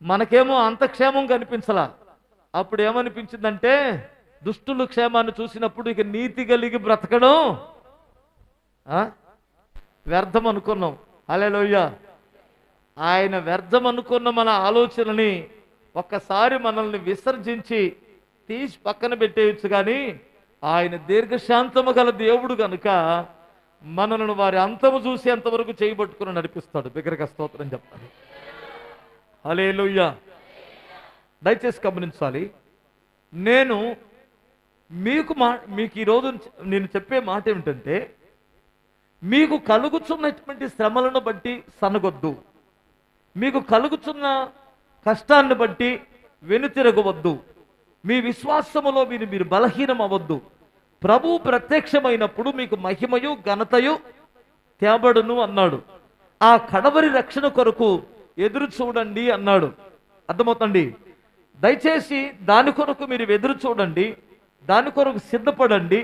మనకేమో అంత క్షేమం కనిపించలా. అప్పుడు ఏమనిపించిందంటే, దుష్టులు క్షేమాన్ని చూసినప్పుడు ఇక నీతి కలిగి బ్రతకడం వ్యర్థం అనుకున్నాం. హల్లెలూయా. ఆయన వ్యర్థం అనుకున్న మన ఆలోచనని ఒక్కసారి మనల్ని విసర్జించి తీసి పక్కన పెట్టేయచ్చు. కానీ ఆయన దీర్ఘశాంతము గల దేవుడు కనుక మనలను వారి అంతము చూసి అంతవరకు చేయబట్టుకుని నడిపిస్తాడు. బిగ్గరగా స్తోత్రం చెప్పాలి. హల్లెలూయా. దయచేసి గమనించాలి. నేను మీకు ఈరోజు నేను చెప్పే మాట ఏమిటంటే, మీకు కలుగుతున్నటువంటి శ్రమలను బట్టి సనగొద్దు, మీకు కలుగుతున్న కష్టాన్ని బట్టి వెనుతిరగవద్దు, మీ విశ్వాసములో మీరు బలహీనం అవ్వద్దు. ప్రభు ప్రత్యక్షమైనప్పుడు మీకు మహిమయు ఘనతయు తేబడును అన్నాడు. ఆ కడవరి రక్షణ కొరకు ఎదురు చూడండి అన్నాడు. అర్థమవుతండి? దయచేసి దాని కొరకు మీరు ఎదురు చూడండి, దాని కొరకు సిద్ధపడండి,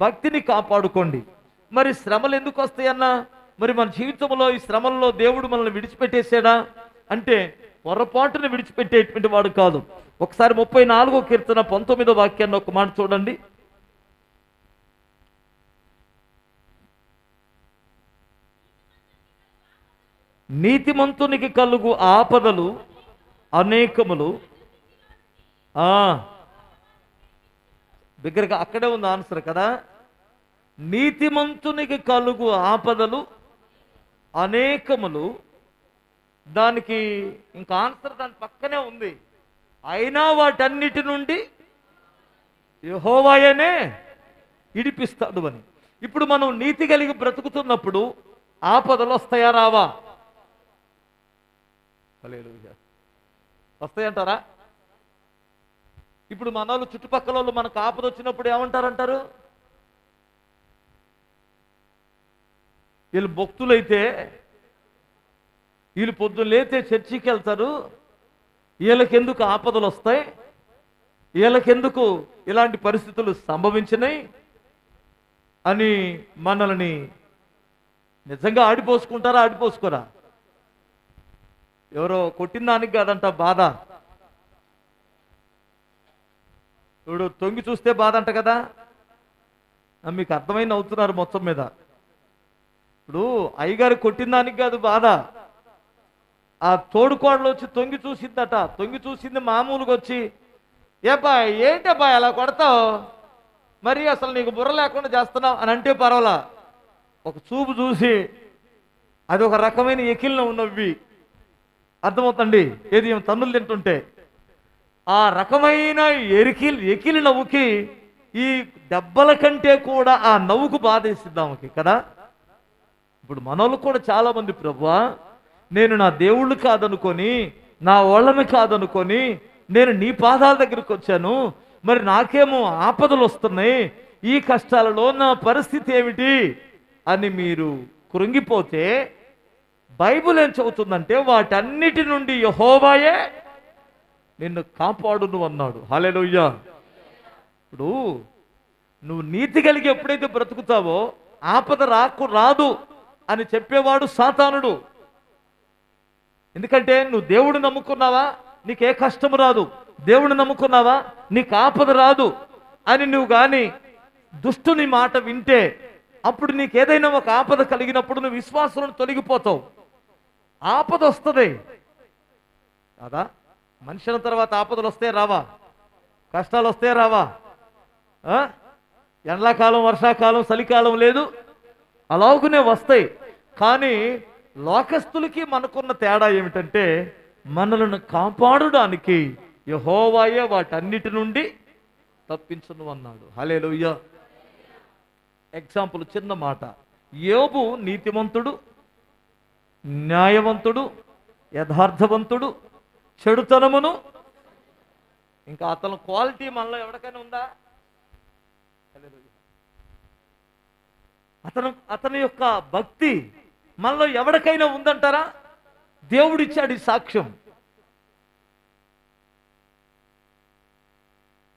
భక్తిని కాపాడుకోండి. మరి శ్రమలు ఎందుకు వస్తాయన్నా? మరి మన జీవితంలో ఈ శ్రమల్లో దేవుడు మనల్ని విడిచిపెట్టేసాడా అంటే పొరపాటును విడిచిపెట్టేటువంటి వాడు కాదు. ఒకసారి 34వ కీర్తన 19వ వాక్యాన్ని ఒక మాట చూడండి. నీతిమంతునికి కలుగు ఆపదలు అనేకములు. దగ్గరగా అక్కడే ఉంది ఆన్సర్ కదా. నీతిమంతునికి కలుగు ఆపదలు అనేకములు. దానికి ఇంకా ఆన్సర్ దాని పక్కనే ఉంది. అయినా వాటన్నిటి నుండి యెహోవాయనే ఇడిపిస్తాడు అని. ఇప్పుడు మనం నీతి కలిగి బ్రతుకుతున్నప్పుడు ఆపదలు వస్తాయా రావా? హల్లెలూయా. వస్తాయంటారా? ఇప్పుడు మన వాళ్ళు చుట్టుపక్కల వాళ్ళు మనకు ఆపద వచ్చినప్పుడు ఏమంటారంటారు? వీళ్ళు భక్తులైతే వీళ్ళు పొద్దున్న లేతే చర్చికి వెళ్తారు, వీళ్ళకెందుకు ఆపదలు వస్తాయి, వీళ్ళకెందుకు ఇలాంటి పరిస్థితులు సంభవించినాయి అని మనల్ని నిజంగా ఆడిపోసుకుంటారా? ఆడిపోసుకోరా? ఎవరో కొట్టిన దానికి కాదంట బాధ, ఇప్పుడు తొంగి చూస్తే బాధ అంట కదా. మీకు అర్థమైంది అవుతున్నారు మొత్తం మీద. ఇప్పుడు అయ్యగారు కొట్టిన దానికి కాదు బాధ, ఆ తోడుకోడలు వచ్చి తొంగి చూసిందట. తొంగి చూసింది మామూలుగా వచ్చి, ఏ బాయ్ ఏంటే బాయ్ అలా కొడతావు, మరి అసలు నీకు బుర్ర లేకుండా చేస్తున్నావు అని అంటే పర్వాలా. ఒక చూపు చూసి అది ఒక రకమైన ఎకిలిన ఉన్నవి అర్థమవుతండి. ఏది తన్నులు తింటుంటే ఆ రకమైన ఎకిలి నవ్వుకి ఈ దెబ్బల కంటే కూడా ఆ నవ్వుకు బాధేసింది ఆమెకి కదా. ఇప్పుడు మనోళ్ళు కూడా చాలా మంది, ప్రభువా నేను నా దేవుళ్ళు కాదనుకొని, నా వాళ్ళని కాదనుకొని నేను నీ పాదాల దగ్గరికి వచ్చాను, మరి నాకేమో ఆపదలు వస్తున్నాయి, ఈ కష్టాలలో నా పరిస్థితి ఏమిటి అని మీరు కృంగిపోతే బైబిల్ ఏం చెబుతుందంటే వాటన్నిటి నుండి యెహోవాయే నిన్ను కాపాడును అన్నాడు. హల్లెలూయా. ఇప్పుడు నువ్వు నీతి కలిగి ఎప్పుడైతే బ్రతుకుతావో ఆపద రాదు అని చెప్పేవాడు సాతానుడు. ఎందుకంటే నువ్వు దేవుడు నమ్ముకున్నావా నీకే కష్టము రాదు, దేవుడు నమ్ముకున్నావా నీకు ఆపద రాదు అని నువ్వు కానీ దుష్టుని మాట వింటే అప్పుడు నీకు ఏదైనా ఒక ఆపద కలిగినప్పుడు నువ్వు విశ్వాసంలో తొలగిపోతావు. ఆపద వస్తుంది కదా. మనిషిన తర్వాత ఆపదలు వస్తే రావా? కష్టాలు వస్తే రావా? ఎండాకాలం, వర్షాకాలం, చలికాలం లేదు, అలాగునే వస్తాయి. కానీ లోకస్తులకి మనకున్న తేడా ఏమిటంటే మనలను కాపాడడానికి యెహోవాయే వాటన్నిటి నుండి తప్పించును అన్నాడు. హల్లెలూయా. ఎగ్జాంపుల్ చిన్న మాట. యోబు నీతిమంతుడు, న్యాయవంతుడు, యథార్థవంతుడు, చెడుతనమును. ఇంకా అతను క్వాలిటీ మనలో ఎవరికైనా ఉందా? అతని యొక్క భక్తి మనలో ఎవరికైనా ఉందంటారా? దేవుడిచ్చాడు ఈ సాక్ష్యం.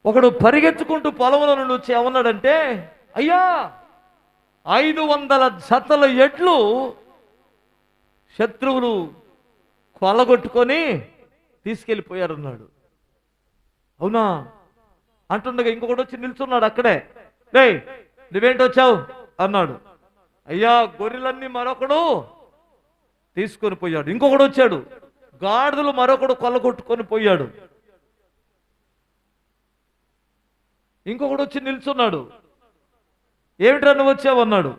ఒకడు పరిగెత్తుకుంటూ పొలంలో నుండి వచ్చి ఏమన్నాడంటే, అయ్యా 500 జతల ఎడ్లు శత్రువులు కొలగొట్టుకొని తీసుకెళ్ళిపోయారన్నాడు. అవునా అంటుండగా ఇంకొకటి వచ్చి నిల్చున్నాడు అక్కడే. రేయ్ నువ్వేంటి వచ్చావు అన్నాడు. అయ్యా గొర్రెలన్నీ మరొకడు తీసుకొని పోయాడు. ఇంకొకడు వచ్చాడు, గాడిదలు మరొకడు కొల్లగొట్టుకొని పోయాడు. ఇంకొకడు వచ్చి నిల్చున్నాడు. ఏమిట్రా నువ్వు వచ్చావు అన్నాడు.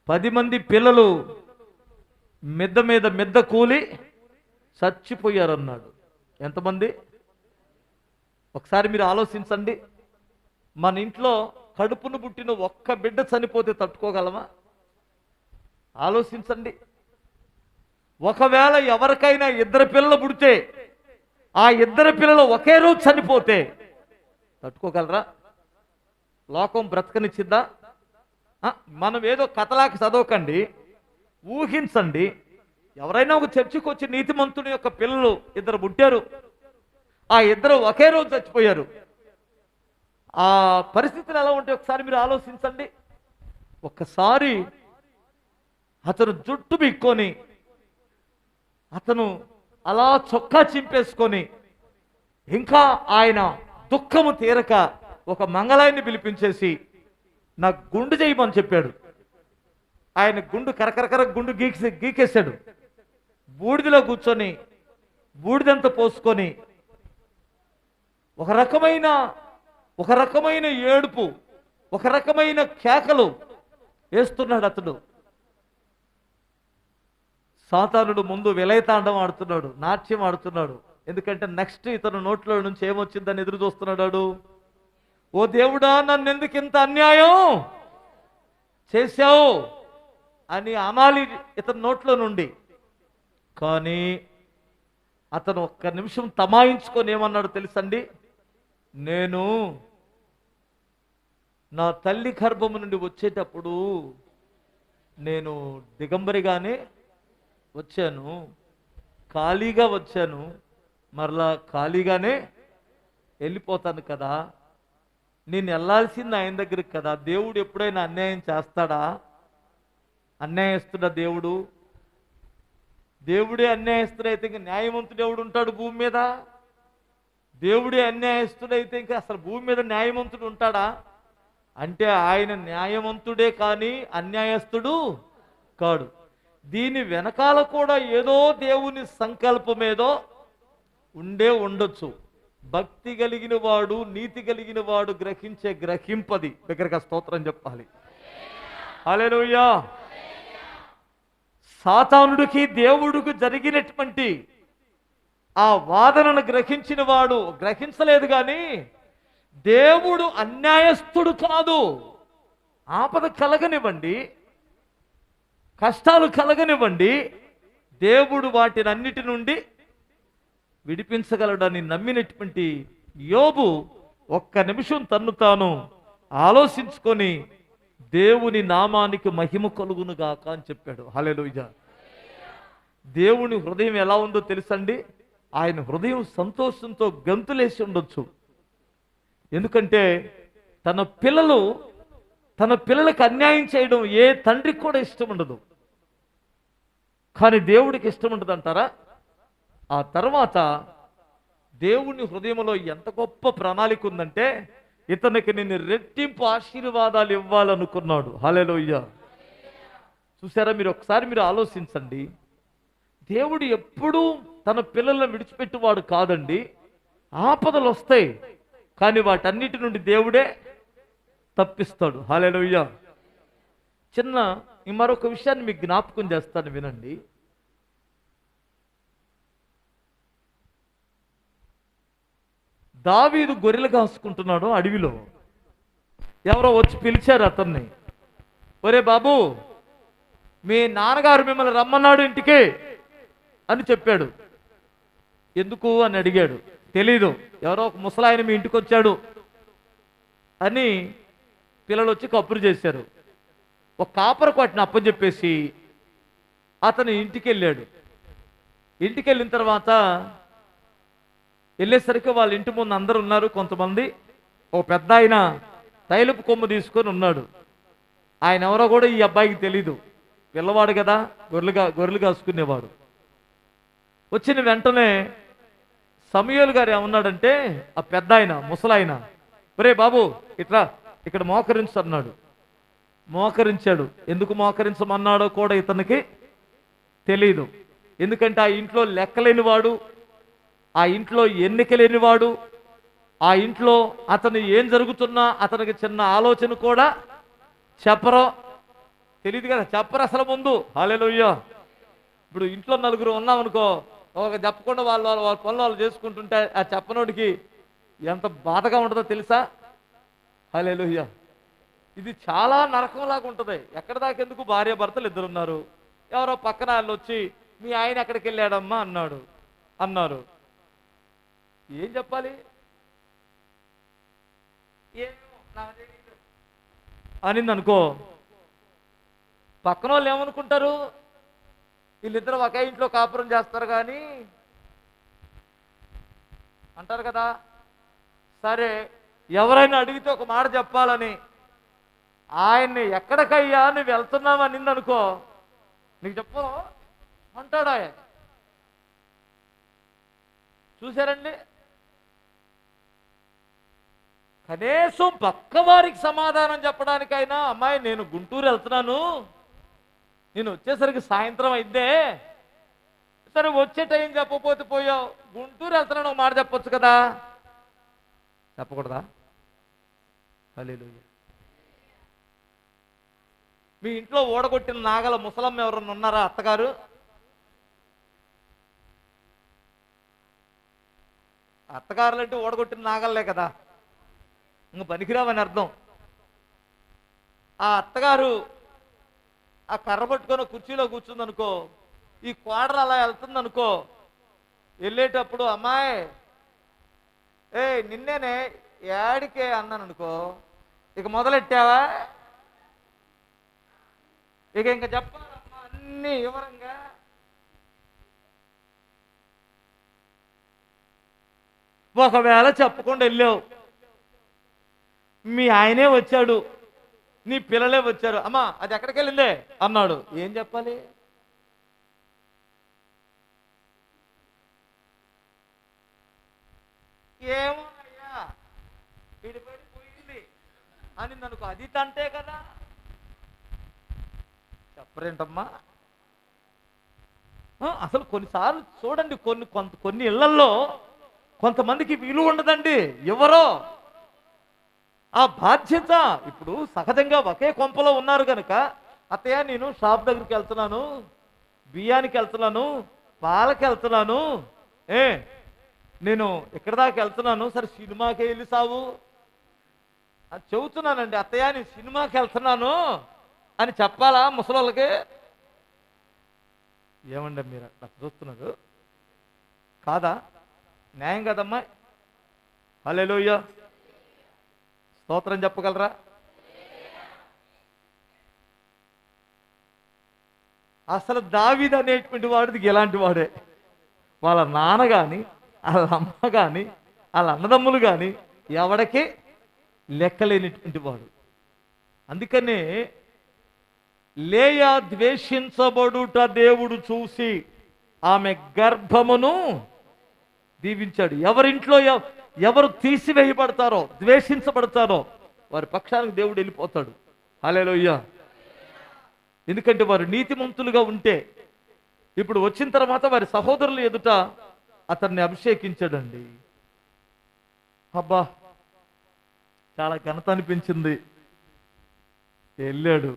10 మంది పిల్లలు మిద్ద మీద మిద్ద కూలి చచ్చిపోయారన్నాడు. ఎంతమంది? ఒకసారి మీరు ఆలోచించండి. మన ఇంట్లో కడుపును పుట్టిన ఒక్క బిడ్డ చనిపోతే తట్టుకోగలమా? ఆలోచించండి. ఒకవేళ ఎవరికైనా 2 పిల్లలు పుడితే ఆ 2 పిల్లలు ఒకే రోజు చనిపోతే తట్టుకోగలరా? లోకం బ్రతకనిచ్చిద్దా? మనం ఏదో కథలాకి చదవకండి, ఊహించండి. ఎవరైనా ఒక చర్చికి వచ్చి నీతిమంతుని యొక్క పిల్లలు 2 పుట్టారు, ఆ 2 ఒకే రోజు చచ్చిపోయారు. ఆ పరిస్థితులు ఎలా ఉంటాయి ఒకసారి మీరు ఆలోచించండి. ఒక్కసారి అతను జుట్టు బిక్కొని, అతను అలా చొక్కా చింపేసుకొని, ఇంకా ఆయన దుఃఖము తీరక ఒక మంగళాన్ని పిలిపించేసి నాకు గుండు చేయమని చెప్పాడు. ఆయన గుండు కరకరకర గుండు గీకేశాడు. బూడిదలో కూర్చొని బూడిదంతా పోసుకొని ఒక రకమైన ఏడుపు, ఒక రకమైన కేకలు వేస్తున్నాడు అతడు. సాతానుడు ముందు విలయతాండం ఆడుతున్నాడు, నాట్యం ఆడుతున్నాడు. ఎందుకంటే నెక్స్ట్ ఇతను నోట్లో నుంచి ఏమొచ్చిందని ఎదురు చూస్తున్నాడు. ఓ దేవుడా, నన్ను ఎందుకు ఇంత అన్యాయం చేశావు అని అనాలి ఇతని నోట్లో నుండి. కానీ అతను ఒక్క నిమిషం తమాయించుకొని ఏమన్నాడు తెలుసండి? నేను నా తల్లి గర్భము నుండి వచ్చేటప్పుడు నేను దిగంబరిగానే వచ్చాను, ఖాళీగా వచ్చాను, మరలా ఖాళీగానే వెళ్ళిపోతాను కదా. నేను వెళ్ళాల్సింది ఆయన దగ్గరికి కదా. దేవుడు ఎప్పుడైనా అన్యాయం చేస్తాడా? అన్యాయస్తుడా దేవుడు? దేవుడే అన్యాయస్తుడైతే ఇంకా న్యాయవంతుడు ఎవడు ఉంటాడు భూమి మీద? దేవుడే అన్యాయస్తుడైతే ఇంకా అసలు భూమి మీద న్యాయవంతుడు ఉంటాడా? అంటే ఆయన న్యాయవంతుడే కానీ అన్యాయస్తుడు కాడు. దీని వెనకాల కూడా ఏదో దేవుని సంకల్పం ఏదో ఉండొచ్చు. భక్తి కలిగిన వాడు, నీతి కలిగిన వాడు గ్రహించే గ్రహింపది. దగ్గరగా స్తోత్రం చెప్పాలి. హల్లెలూయా. సాతానుడికి దేవుడికి జరిగినటువంటి ఆ వాదనను గ్రహించిన వాడు గ్రహించలేదు. కానీ దేవుడు అన్యాయస్తుడు కాదు. ఆపద కలగనివ్వండి, కష్టాలు కలగనివ్వండి, దేవుడు వాటిని అన్నిటి నుండి విడిపించగలడని నమ్మినటువంటి యోబు ఒక్క నిమిషం తన్ను తాను ఆలోచించుకొని దేవుని నామానికి మహిమ కలుగును గాక అని చెప్పాడు. హల్లెలూయా. దేవుని హృదయం ఎలా ఉందో తెలుసండి? ఆయన హృదయం సంతోషంతో గంతులేసి ఉండొచ్చు. ఎందుకంటే తన పిల్లలకు అన్యాయం చేయడం ఏ తండ్రికి కూడా ఇష్టం ఉండదు. కానీ దేవుడికి ఇష్టం ఉండదు అంటారా? ఆ తర్వాత దేవుని హృదయంలో ఎంత గొప్ప ప్రణాళిక ఉందంటే ఇతనికి నేను రెట్టింపు ఆశీర్వాదాలు ఇవ్వాలనుకున్నాడు. హల్లెలూయా. చూసారా? మీరు ఆలోచించండి. దేవుడు ఎప్పుడూ తన పిల్లలను విడిచిపెట్టువాడు కాదండి. ఆపదలు వస్తాయి, కానీ వాటన్నిటి నుండి దేవుడే తప్పిస్తాడు. హల్లెలూయా. మరొక విషయాన్ని మీకు జ్ఞాపకం చేస్తాను, వినండి. దావీదు గొర్రెలు కాసుకుంటున్నాడు అడవిలో. ఎవరో వచ్చి పిలిచారు అతన్ని. ఒరే బాబు, మీ నాన్నగారు మిమ్మల్ని రమ్మన్నాడు ఇంటికి అని చెప్పాడు. ఎందుకు అని అడిగాడు. తెలీదు, ఎవరో ఒక ముసలాయన మీ ఇంటికి వచ్చాడు అని పిల్లలు వచ్చి కబురు చేశారు. ఒక కాపర కొట్టిన అప్పచెప్పేసి అతను ఇంటికి వెళ్ళాడు. ఇంటికి వెళ్ళిన తర్వాత వెళ్ళేసరికి వాళ్ళ ఇంటి ముందు అందరు ఉన్నారు. కొంతమంది, ఓ పెద్ద ఆయన తైలపు కొమ్ము తీసుకొని ఉన్నాడు. ఆయన ఎవరో కూడా ఈ అబ్బాయికి తెలీదు. పిల్లవాడు కదా, గొర్రెలు కాసుకునేవాడు. వచ్చిన వెంటనే సమూయేలు గారు ఏమన్నాడంటే, ఆ పెద్ద ఆయన ముసలాయన, ఒరే బాబు ఇట్లా ఇక్కడ మోకరించు అన్నాడు. మోకరించాడు. ఎందుకు మోకరించమన్నాడో కూడా ఇతనికి తెలీదు. ఎందుకంటే ఆ ఇంట్లో లెక్కలేనివాడు, ఆ ఇంట్లో ఎన్నిక లేనివాడు, ఆ ఇంట్లో అతను ఏం జరుగుతున్నా అతనికి చిన్న ఆలోచన కూడా తెలియదు కదా, చెప్పరు అసలు ముందు. హల్లెలూయా. ఇప్పుడు ఇంట్లో నలుగురు ఉన్నామనుకో, ఒక చెప్పకుండా వాళ్ళ పనులు వాళ్ళు చేసుకుంటుంటే ఆ చెప్పనోడికి ఎంత బాధగా ఉంటుందో తెలుసా? హల్లెలూయా. ఇది చాలా నరకంలాగా ఉంటుంది. ఎక్కడి దాకా ఎందుకు? భార్య భర్తలు ఇద్దరున్నారు. ఎవరో పక్కన వాళ్ళు వచ్చి మీ ఆయన ఎక్కడికి వెళ్ళాడమ్మా అన్నారు. ఏం చెప్పాలి? అనింది అనుకో, పక్కన వాళ్ళు ఏమనుకుంటారు? వీళ్ళిద్దరు ఒకే ఇంట్లో కాపురం చేస్తారు కానీ అంటారు కదా. సరే ఎవరైనా అడిగితే ఒక మాట చెప్పాలని, ఆయన్ని ఎక్కడికయ్యా నువ్వు వెళ్తున్నావు అనిందనుకో, నీకు చెప్పను అంటాడు ఆయన. చూశారండి? కనీసం పక్కవారికి సమాధానం చెప్పడానికైనా, అమ్మాయి నేను గుంటూరు వెళ్తున్నాను, నేను వచ్చేసరికి సాయంత్రం అయిందే, సరే వచ్చే టైం చెప్పకపోతే పోయావు, గుంటూరు వెళ్తున్నాను ఒక మాట చెప్పొచ్చు కదా, చెప్పకూడదా? హల్లెలూయా. మీ ఇంట్లో ఓడగొట్టిన నాగల ముసలమ్మ ఎవరన్నా ఉన్నారా? అత్తగారు అత్తగారులు అంటే ఓడగొట్టిన నాగల్లే కదా, ఇంక పనికిరావని అర్థం. ఆ అత్తగారు ఆ కర్ర పట్టుకొని కుర్చీలో కూర్చుందనుకో, ఈ కోడలు అలా వెళ్తుందనుకో, వెళ్ళేటప్పుడు అమ్మాయి నిన్నేనే ఏడికే అన్నాను అనుకో, ఇక మొదలెట్టావా, ఇక ఇంకా చెప్పాలమ్మా అన్ని వివరంగా. ఒకవేళ చెప్పకుండా వెళ్ళావు, మీ ఆయనే వచ్చాడు, నీ పిల్లలే వచ్చారు, అమ్మా అది ఎక్కడికి వెళ్ళిందే అన్నాడు, ఏం చెప్పాలి? ఏమో అయ్యా విడిపడిపోయింది అని నన్ను అది తంటే కదా, చెప్పరేంటమ్మా? అసలు కొన్నిసార్లు చూడండి, కొన్ని ఇళ్లల్లో కొంతమందికి విలువ ఉండదండి. ఎవరో ఆ బాధ్యత, ఇప్పుడు సహజంగా ఒకే కొంపలో ఉన్నారు కనుక, అత్తయ్య నేను షాప్ దగ్గరికి వెళ్తున్నాను, బియ్యానికి వెళ్తున్నాను, పాలకి వెళ్తున్నాను, నేను ఇక్కడ దాకా వెళ్తున్నాను, సరే సినిమాకి వెళ్ళి సావు అని చెబుతున్నానండి. అత్తయ్య నేను సినిమాకి వెళ్తున్నాను అని చెప్పాలా ముసలోళ్ళకి? ఏమండి మీరు అట్లా చూస్తున్నారు కాదా? న్యాయం కదమ్మా? హల్లెలూయా, స్తోత్రం చెప్పగలరా? అసలు దావీదు అనేటువంటి వాడిది ఎలాంటి వాడే, వాళ్ళ నాన్న కానీ, వాళ్ళ అమ్మ కానీ, వాళ్ళ అన్నదమ్ములు కానీ ఎవడికి లెక్కలేనిటువంటి వాడు. అందుకనే లేయా ద్వేషించబడుట దేవుడు చూసి ఆమె గర్భమును దీవించాడు. ఎవరింట్లో ఎవరు తీసివేయబడతారో, ద్వేషించబడతారో వారి పక్షానికి దేవుడు వెళ్ళిపోతాడు. హల్లెలూయా. ఎందుకంటే వారు నీతిమంతులుగా ఉంటే, ఇప్పుడు వచ్చిన తర్వాత వారి సహోదరులు ఎదుట అతన్ని అభిషేకించాడండి. అబ్బా చాలా ఘనత అనిపించింది. వెళ్ళాడు,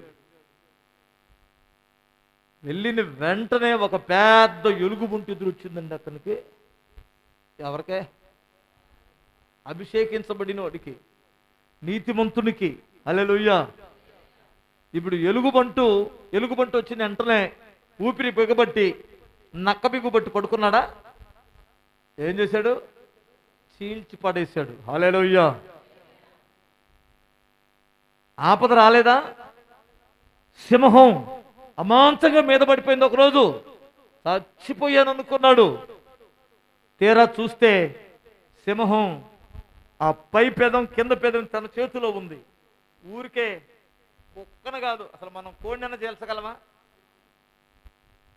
వెళ్ళిన వెంటనే ఒక పెద్ద ఎలుగుబంటి ఎదురు వచ్చిందండి అతనికి. ఎవరికే? అభిషేకించబడిన వాడికి, నీతిమంతునికి. హల్లెలూయా. ఇప్పుడు ఎలుగుబంటు వచ్చిన వెంటనే ఊపిరి బిగబట్టి నక్క బిగుబట్టి పడుకున్నాడా? ఏం చేశాడు? చీల్చి పడేశాడు. హల్లెలూయా. ఆపద రాలేదా? సింహం అమాంతంగా మీద పడిపోయింది. ఒకరోజు చచ్చిపోయాను అనుకున్నాడు. తీరా చూస్తే సింహం ఆ పై పెదం కింద పెదం తన చేతిలో ఉంది. ఊరికే కుక్కను కాదు, అసలు మనం కోడినైనా చేల్చగలమా?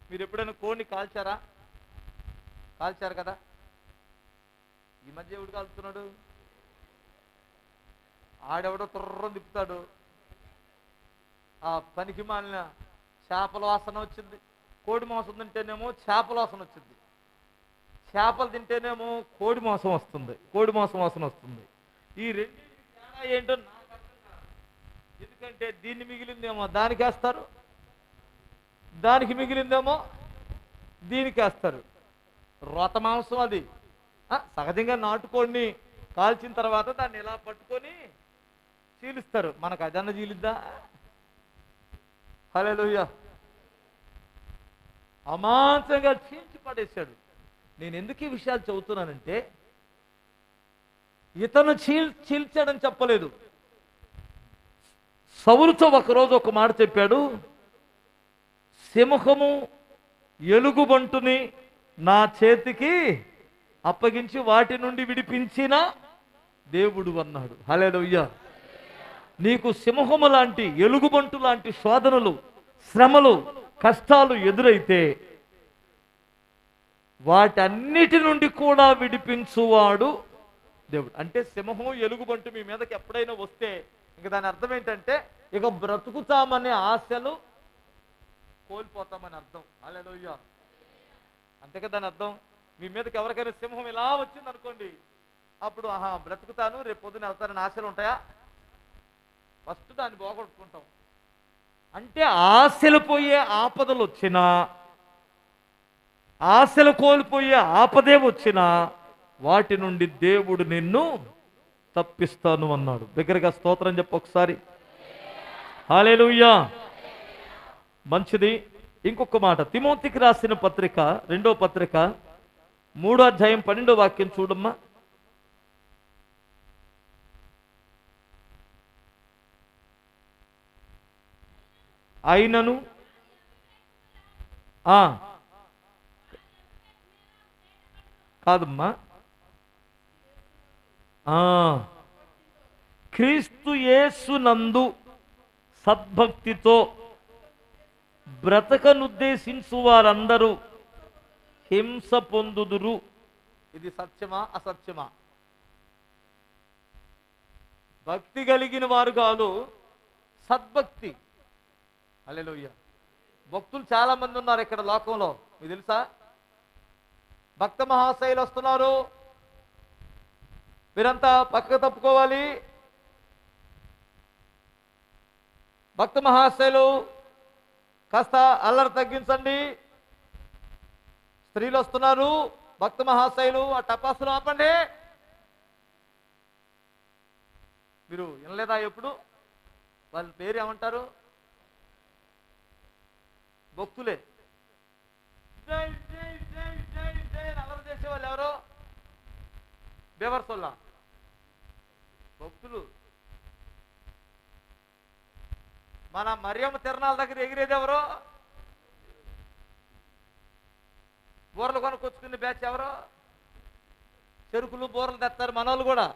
మీరు ఎప్పుడైనా కోడిని కాల్చారా? కాల్చారు కదా. ఈ మధ్య ఎవడు కాల్చుతున్నాడు? ఆడెవడో తుర్రం తిప్పుతాడు. ఆ పనికి మాలిన చేపల వాసన వచ్చింది. కోడి మాంసం తింటేనేమో చేపల వాసన వచ్చింది. చేపలు తింటేనేమో కోడి మాంసం వస్తుంది, కోడి మాంసం వాసన వస్తుంది. ఈ రెండింటికి తేడా ఏంటో నాకు అర్థం కాదు. ఎందుకంటే దీన్ని మిగిలిందేమో దానికి వేస్తారు, దానికి మిగిలిందేమో దీనికి వేస్తారు. రోత మాంసం అది. సహజంగా నాటుకోడిని కాల్చిన తర్వాత దాన్ని ఇలా పట్టుకొని చీలుస్తారు. మనకు అదన్న చీలిద్దా? హల్లెలూయా. అమాంతంగా చీల్చి పడేశాడు. నేను ఎందుకు ఈ విషయాలు చెబుతున్నానంటే, ఇతను చీల్చాడని చెప్పలేదు. సౌలుతో ఒకరోజు ఒక మాట చెప్పాడు, సింహము ఎలుగుబంటుని నా చేతికి అప్పగించి వాటి నుండి విడిపించిన దేవుడు అన్నాడు. హల్లెలూయా. నీకు సింహము లాంటి ఎలుగుబంటు లాంటి శోధనలు, శ్రమలు, కష్టాలు ఎదురైతే వాటన్నిటి నుండి కూడా విడిపించువాడు దేవుడు. అంటే సింహం, ఎలుగుబంటు మీ మీదకి ఎప్పుడైనా వస్తే ఇక దాని అర్థం ఏంటంటే ఇక బ్రతుకుతామనే ఆశలు కోల్పోతామని అర్థం. హల్లెలూయా. అంతే కదా దాని అర్థం. మీ మీదకి ఎవరికైనా సింహం ఇలా వచ్చింది అనుకోండి, అప్పుడు బ్రతుకుతాను, రేపు పొద్దున వెళ్తానని ఆశలు ఉంటాయా? ఫస్ట్ దాన్ని పోగొట్టుకుంటాం. అంటే ఆశలు పోయే ఆపదలు వచ్చినా, ఆశలు కోల్పోయే ఆపదే వచ్చినా వాటి నుండి దేవుడు నిన్ను తప్పిస్తాను అన్నాడు. దగ్గరగా స్తోత్రం చెప్పు ఒకసారి. హల్లెలూయా. మంచిది. ఇంకొక మాట, తిమోతికి రాసిన పత్రిక, 2వ పత్రిక 3వ అధ్యాయం 12వ వాక్యం చూడమ్మా. అయినను కాదమ్మా, క్రీస్తు యేసునందు సద్భక్తితో బ్రతకనుద్దేశించు వారందరూ హింస పొందుదురు. ఇది సత్యమా అసత్యమా? భక్తి కలిగిన వారు కాదు, సద్భక్తి. హల్లెలూయా. భక్తులు చాలా మంది ఉన్నారు ఇక్కడ లోకంలో, మీకు తెలుసా? భక్త మహాశైలు వస్తున్నారు, మీరంతా పక్కకు తప్పుకోవాలి. భక్త మహాశైలు కాస్త అల్లరి తగ్గించండి. స్త్రీలు వస్తున్నారు, భక్త మహాశైలు ఆ టపాసులు ఆపండి. మీరు వినలేదా ఎప్పుడు? వాళ్ళ పేరు ఏమంటారు? భక్తులే. జై జై జై జై జై అని అల్లరి చేసేవాళ్ళు ఎవరో? బేవర్సోళ్ళ భక్తులు. మన మరియమ్మ తిరణాల దగ్గర ఎగిరేది ఎవరో? బూరలు కొనుక్కొచ్చుకునే బ్యాచ్ ఎవరో? చెరుకులు బూరలు తెస్తారు మనోళ్ళు కూడా.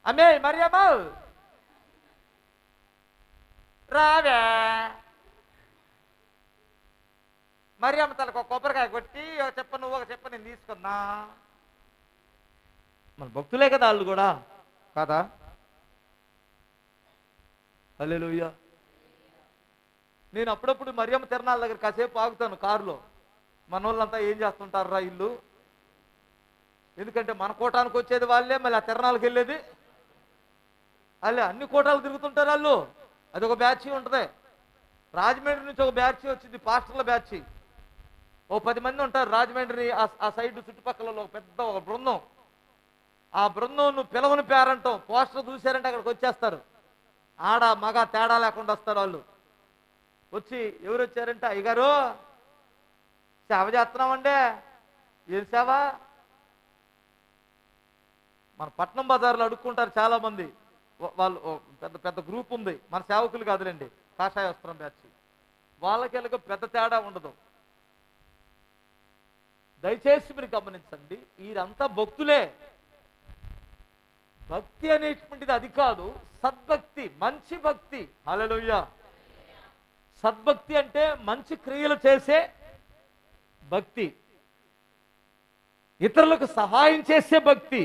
అమ్మే మరియమ్మ రావే, మరియమ్మ తలకు ఒక కొబ్బరికాయ కొట్టి ఒక చెప్ప నువ్వు ఒక చెప్ప నేను తీసుకున్నా. మన భక్తులే కదా వాళ్ళు కూడా, కాదా? హల్లెలూయా. నేను అప్పుడప్పుడు మరియమ్మ తిరణాల దగ్గర కాసేపు ఆగుతాను కారులో. మన వాళ్ళంతా ఏం చేస్తుంటారు రా ఇల్లు? ఎందుకంటే మన కోటానికి వచ్చేది వాళ్ళే, మళ్ళీ ఆ తిరణాలకు వెళ్ళేది వాళ్ళే. అన్ని కోటాలు తిరుగుతుంటారు వాళ్ళు. అది ఒక బ్యాచ్ ఉంటుంది. రాజమండ్రి నుంచి ఒక బ్యాచ్ వచ్చింది, పాస్టర్ల బ్యాచ్. ఓ 10 మంది ఉంటారు రాజమండ్రి ఆ సైడ్ చుట్టుపక్కల ఒక బృందం. ఆ బృందం నువ్వు పిలవని పేరంటాం, పోస్టర్ చూశారంటే అక్కడికి వచ్చేస్తారు. ఆడ మగ తేడా లేకుండా వస్తారు వాళ్ళు. వచ్చి ఎవరు వచ్చారంటే, అయ్యగారు సేవ చేస్తున్నామండి. ఏం సేవ? మన పట్నం బజార్లో అడుక్కుంటారు చాలా మంది. వాళ్ళు పెద్ద పెద్ద గ్రూప్ ఉంది, మన సేవకులు కాదులేండి, కాషాయ వస్త్రం బ్యాచ్. వాళ్ళకి పెద్ద తేడా ఉండదు. దయచేసి మీరు గమనించండి, వీరంతా భక్తులే. భక్తి అనేటువంటిది అది కాదు, సద్భక్తి, మంచి భక్తి. హల్లెలూయా. సద్భక్తి అంటే మంచి క్రియలు చేసే భక్తి, ఇతరులకు సహాయం చేసే భక్తి,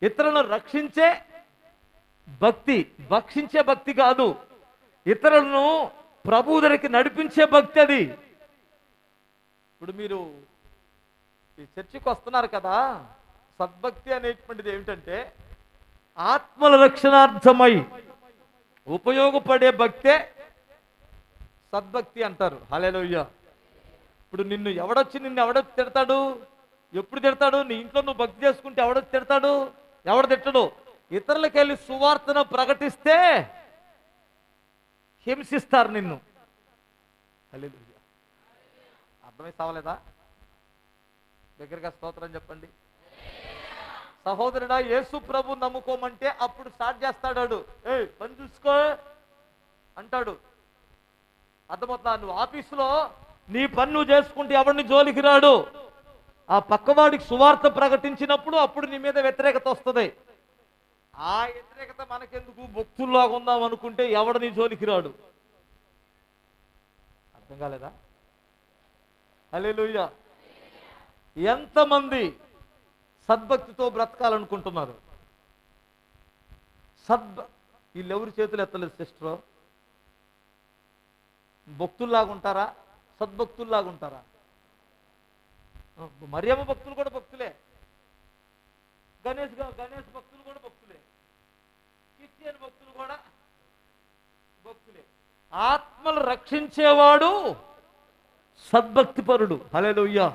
ఇతరులను రక్షించే భక్తి. భక్షించే భక్తి కాదు, ఇతరులను ప్రభు దగ్గరికి నడిపించే భక్తి అది. ఇప్పుడు మీరు ఈ చర్చికి వస్తున్నారు కదా, సద్భక్తి అనేటువంటిది ఏమిటంటే ఆత్మల రక్షణార్థమై ఉపయోగపడే భక్తే సద్భక్తి అంటారు. హల్లెలూయా. ఇప్పుడు నిన్ను ఎవడో తిడతాడు? ఎప్పుడు తిడతాడు? నీ ఇంట్లో నువ్వు భక్తి చేసుకుంటే ఎవడొచ్చి తిడతాడు? ఎవడు తిట్టడు? ఇతరులకు వెళ్ళి సువార్తను ప్రకటిస్తే హింసిస్తారు నిన్ను. హల్లెలూయా. అర్థమై సావలేదా? దగ్గరగా స్తోత్రం చెప్పండి. సహోదరుడా, యేసు ప్రభు నమ్ముకోమంటే అప్పుడు స్టార్ట్ చేస్తాడు. పని చూసుకో అంటాడు. అర్థమవుతా? నువ్వు ఆఫీసులో నీ పని నువ్వు చేసుకుంటే ఎవరిని జోలికి రాడు. ఆ పక్కవాడికి సువార్త ప్రకటించినప్పుడు అప్పుడు నీ మీద వ్యతిరేకత వస్తుంది. ఆ వ్యతిరేకత మనకెందుకు, భక్తుల్లాగా ఉందాం అనుకుంటే ఎవడ నీ జోలికి రాడు. అర్థం కాలేదా? హల్లెలూయా. ఎంతమంది సద్భక్తితో బ్రతకాలనుకుంటున్నారు? వీళ్ళెవరి చేతులు ఎత్తలేదు సిస్టర్. భక్తుల్లాగా ఉంటారా? సద్భక్తుల్లాగా ఉంటారా? మరియమ్మ భక్తులు కూడా భక్తులే, గణేష్ భక్తులు కూడా భక్తులే, క్రిస్టియన్ భక్తులు కూడా భక్తులే. ఆత్మలు రక్షించేవాడు సద్భక్తి పరుడు. హల్లెలూయా.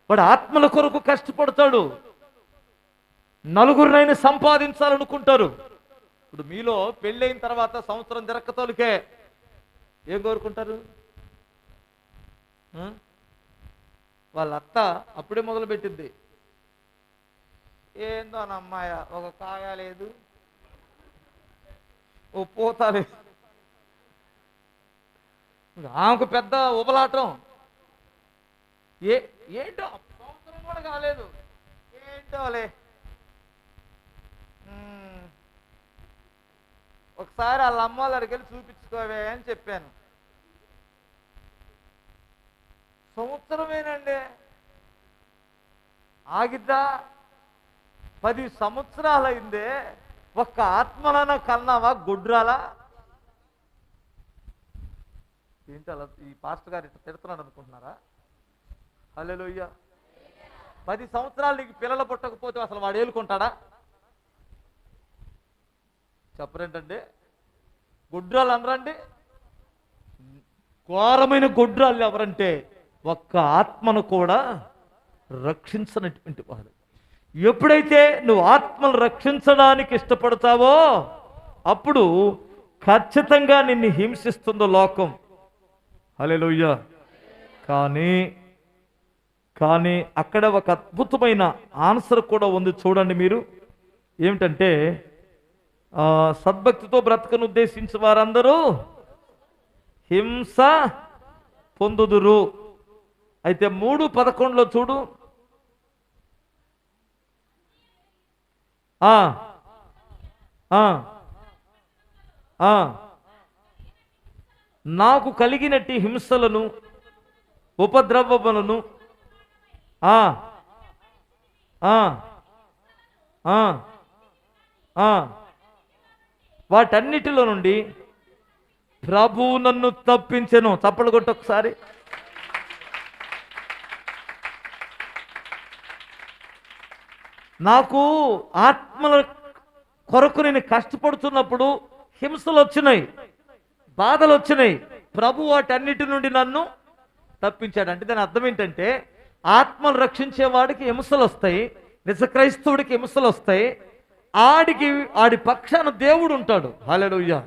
వాడు ఆత్మల కొరకు కష్టపడతాడు. నలుగురినైనా సంపాదించాలనుకుంటారు. ఇప్పుడు మీలో పెళ్ళైన తర్వాత సంవత్సరం తిరక్కతోలికే ఏం కోరుకుంటారు? వాళ్ళ అత్త అప్పుడే మొదలుపెట్టింది, ఏందో అమ్మాయ, ఒక కాయ లేదు, ఓ పూత లేదు. ఆమెకు పెద్ద ఉబలాటం. ఏంటో సంవత్సరం కూడా కాలేదు, ఏంటోలే. ఒకసారి వాళ్ళ అమ్మ వాళ్ళ అడిగి చూపించుకోవే అని చెప్పాను. సంవత్సరమేనండి, ఆగిద్దా? 10 సంవత్సరాలైందే, ఒక్క ఆత్మలన కన్నావా గుడ్రాలా? ఏంటి అలా ఈ పాస్టర్ గారు ఇట్లా తిడుతున్నాడు అనుకుంటున్నారా? హల్లెలూయా. 10 సంవత్సరాలు నీకు పిల్లలు పుట్టకపోతే అసలు వాడు ఏలుకుంటాడా? చెప్పరేంటండి? గుడ్రాలు అనరండి. ఘోరమైన గుడ్రాలు ఎవరంటే ఒక్క ఆత్మను కూడా రక్షించనటువంటి వాడు. ఎప్పుడైతే నువ్వు ఆత్మను రక్షించడానికి ఇష్టపడతావో అప్పుడు ఖచ్చితంగా నిన్ను హింసిస్తుందో లోకం. హల్లెలూయా. కానీ అక్కడ ఒక అద్భుతమైన ఆన్సర్ కూడా ఉంది, చూడండి మీరు. ఏమిటంటే సద్భక్తితో బ్రతకను ఉద్దేశించిన వారందరూ హింస పొందుదురు. అయితే 3:11 చూడు. నాకు కలిగినట్టి హింసలను ఉపద్రవములను వాటన్నిటిలో నుండి ప్రభువు నన్ను తప్పించెను. చప్పలు కొట్టు ఒకసారి. నాకు ఆత్మల కొరకు నేను కష్టపడుతున్నప్పుడు హింసలు వచ్చినాయి, బాధలు వచ్చినాయి. ప్రభు వాటన్నిటి నుండి నన్ను తప్పించాడు. అంటే దాని అర్థం ఏంటంటే ఆత్మలు రక్షించేవాడికి హింసలు వస్తాయి, నిజ క్రైస్తవుడికి హింసలు వస్తాయి. ఆడి పక్షాన దేవుడు ఉంటాడు. హల్లెలూయా.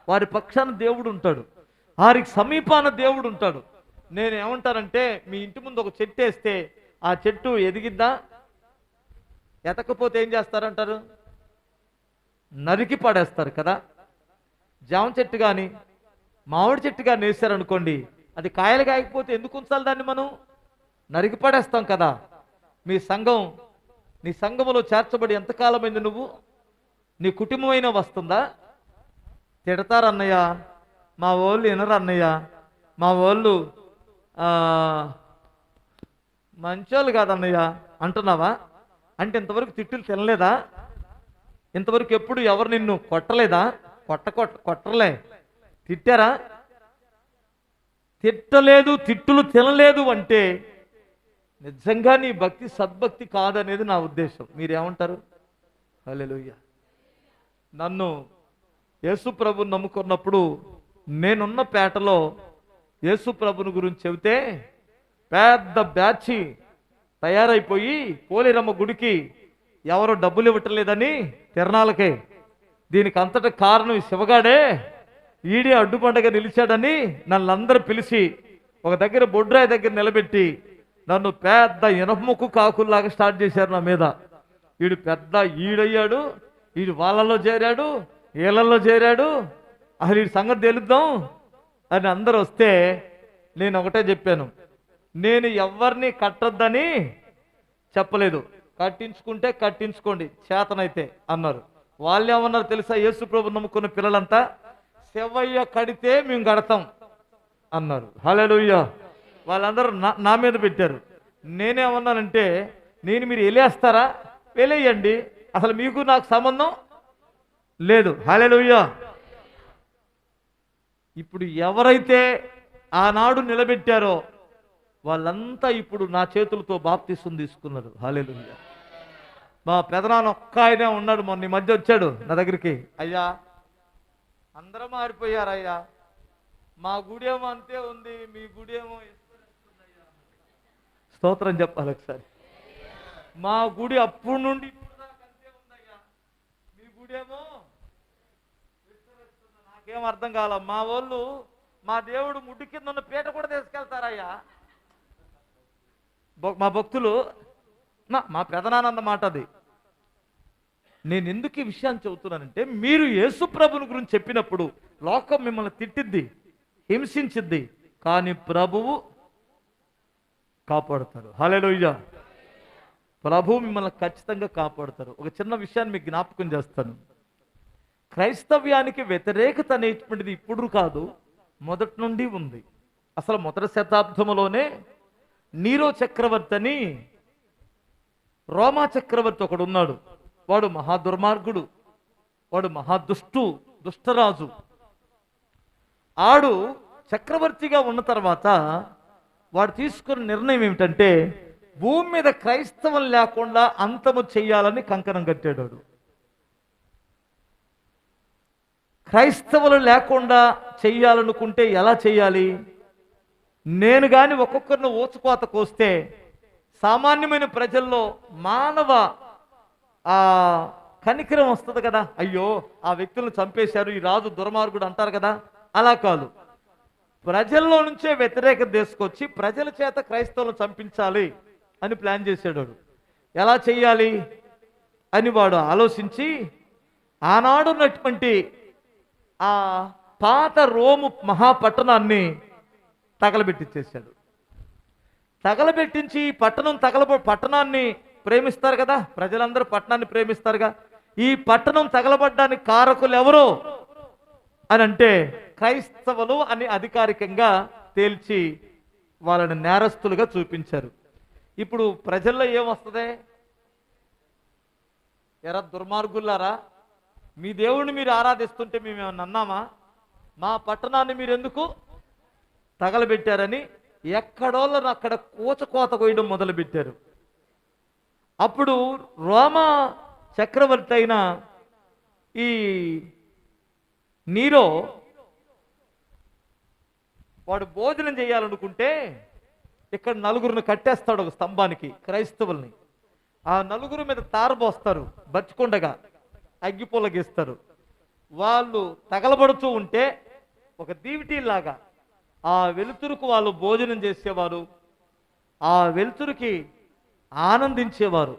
వారి పక్షాన దేవుడు ఉంటాడు, వారికి సమీపాన దేవుడు ఉంటాడు. నేను ఏమంటానంటే, మీ ఇంటి ముందు ఒక చెట్టు వేస్తే ఆ చెట్టు ఎదిగిద్దా? ఎతకపోతే ఏం చేస్తారంటారు? నరికి పడేస్తారు కదా. జామ చెట్టు కానీ మామిడి చెట్టు కానీ వేసారనుకోండి, అది కాయలు కాయకపోతే ఎందుకు ఉంచాలి దాన్ని? మనం నరికి పడేస్తాం కదా. నీ సంఘములో చేర్చబడి ఎంతకాలమైంది నువ్వు? నీ కుటుంబమైనా వస్తుందా? తిడతారు అన్నయ్య, మా వాళ్ళు వినరు అన్నయ్య, మా వాళ్ళు మంచోళ్ళు కాదన్నయ్య అంటున్నావా? అంటే ఇంతవరకు తిట్టులు తినలేదా? ఇంతవరకు ఎప్పుడు ఎవరు నిన్ను కొట్టలేదా? కొట్టలే. తిట్టారా? తిట్టలేదు, తిట్టులు తినలేదు అంటే నిజంగా నీ భక్తి సద్భక్తి కాదనేది నా ఉద్దేశం. మీరేమంటారు? హల్లెలూయా. నన్ను యేసు ప్రభుని నమ్ముకున్నప్పుడు నేనున్న పేటలో యేసు ప్రభుని గురించి చెబితే పెద్ద బ్యాచి తయారైపోయి పోలేరమ్మ గుడికి ఎవరో డబ్బులు ఇవ్వట్లేదని తిరణాలకే, దీనికి అంతటా కారణం శివగాడే, ఈడే అడ్డుపండగా నిలిచాడని నన్నందరూ పిలిచి ఒక దగ్గర బొడ్రాయి దగ్గర నిలబెట్టి నన్ను పెద్ద ఇనపముక్కు కాకుల్లాగా స్టార్ట్ చేశారు నా మీద. వీడు పెద్ద ఈడయ్యాడు, వీడు వాళ్ళలో చేరాడు, వీళ్ళల్లో చేరాడు, అసలు వీడి సంగతి తెలుద్దాం అని అందరూ వస్తే నేను ఒకటే చెప్పాను, నేను ఎవరిని కట్టొద్దని చెప్పలేదు. కట్టించుకుంటే కట్టించుకోండి చేతనైతే అన్నారు. వాళ్ళు ఏమన్నారు తెలుసా? యేసు ప్రభు నమ్ముకున్న పిల్లలంతా శివయ్య కడితే మేము కడతాం అన్నారు. హల్లెలూయా. వాళ్ళందరూ నా మీద పెట్టారు. నేనేమన్నానంటే, నేను మీరు వెలేస్తారా? వెలేయండి, అసలు మీకు నాకు సంబంధం లేదు. హల్లెలూయా. ఇప్పుడు ఎవరైతే ఆనాడు నిలబెట్టారో వాళ్ళంతా ఇప్పుడు నా చేతులతో బాప్తిసం తీసుకున్నారు. హల్లెలూయా. మా పెదనాన్న ఒక్క ఆయనే ఉన్నాడు, మొన్న ఈ మధ్య వచ్చాడు నా దగ్గరికి. అయ్యా అందరూ మారిపోయారయ్యా, మా గుడేమో అంతే ఉంది, మీ గుడేమో స్తోత్రం చెప్పాలి ఒకసారి. మా గుడి అప్పుడు నుండి ఇప్పుడు దాకా అంతే ఉందయ్యా, మీ గుడేమో నాకేం అర్థం కాల. మా వాళ్ళు మా దేవుడు ముడ్డు కింద ఉన్న పీట కూడా తీసుకెళ్తారయ్యా. మా భక్తులు మా పెదనాన్న మాట అది. నేను ఎందుకు ఈ విషయాన్ని చెబుతున్నానంటే, మీరు యేసు ప్రభుని గురించి చెప్పినప్పుడు లోకం మిమ్మల్ని తిట్టిద్ది, హింసించిద్ది, కానీ ప్రభువు కాపాడుతారు. హల్లెలూయా. ప్రభువు మిమ్మల్ని ఖచ్చితంగా కాపాడుతారు. ఒక చిన్న విషయాన్ని మీకు జ్ఞాపకం చేస్తాను. క్రైస్తవ్యానికి వ్యతిరేకత అనేటువంటిది ఇప్పుడు కాదు, మొదటి నుండి ఉంది. అసలు మొదటి శతాబ్దంలోనే నీరో చక్రవర్తి అని రోమా చక్రవర్తి ఒకడు ఉన్నాడు. వాడు మహా దుర్మార్గుడు, వాడు దుష్టరాజు. ఆడు చక్రవర్తిగా ఉన్న తర్వాత వాడు తీసుకున్న నిర్ణయం ఏమిటంటే, భూమి మీద క్రైస్తవం లేకుండా అంతము చెయ్యాలని కంకణం కట్టాడు. క్రైస్తవులు లేకుండా చెయ్యాలనుకుంటే ఎలా చెయ్యాలి? నేను కానీ ఒక్కొక్కరిని ఊచకోత కోస్తే సామాన్యమైన ప్రజల్లో మానవ కనికరం వస్తుంది కదా, అయ్యో ఆ వ్యక్తులను చంపేశారు, ఈ రాజు దుర్మార్గుడు అంటారు కదా. అలా కాదు, ప్రజల్లో నుంచే వ్యతిరేకత తీసుకొచ్చి ప్రజల చేత క్రైస్తవులను చంపించాలి అని ప్లాన్ చేశాడు. ఎలా చెయ్యాలి అని వాడు ఆలోచించి ఆనాడున్నటువంటి ఆ పాత రోము మహాపట్టణాన్ని తగలబెట్టించేశాడు. తగలబెట్టించి పట్టణాన్ని ప్రేమిస్తారు కదా, ప్రజలందరూ పట్టణాన్ని ప్రేమిస్తారుగా. ఈ పట్టణం తగలబడ్డానికి కారకులు ఎవరు అని అంటే క్రైస్తవులు అని అధికారికంగా తేల్చి వాళ్ళని నేరస్తులుగా చూపించారు. ఇప్పుడు ప్రజల్లో ఏమొస్తుంది? ఎరా దుర్మార్గులారా, మీ దేవుడిని మీరు ఆరాధిస్తుంటే మేమేమన్నా అన్నామా? మా పట్టణాన్ని మీరు ఎందుకు తగలబెట్టారని ఎక్కడోళ్ళను అక్కడ కూచకోత కొయ్యడం మొదలుపెట్టారు. అప్పుడు రోమా చక్రవర్తి అయిన ఈ నీరో వాడు భోజనం చేయాలనుకుంటే ఇక్కడ నలుగురిని కట్టేస్తాడు ఒక స్తంభానికి, క్రైస్తవుల్ని. ఆ నలుగురు మీద తారబోస్తారు, బతికొండగా అగ్గిపూల గీస్తారు. వాళ్ళు తగలబడుతూ ఉంటే ఒక దీవిటీలాగా ఆ వెలుతురుకు వాళ్ళు భోజనం చేసేవారు, ఆ వెలుతురుకి ఆనందించేవారు.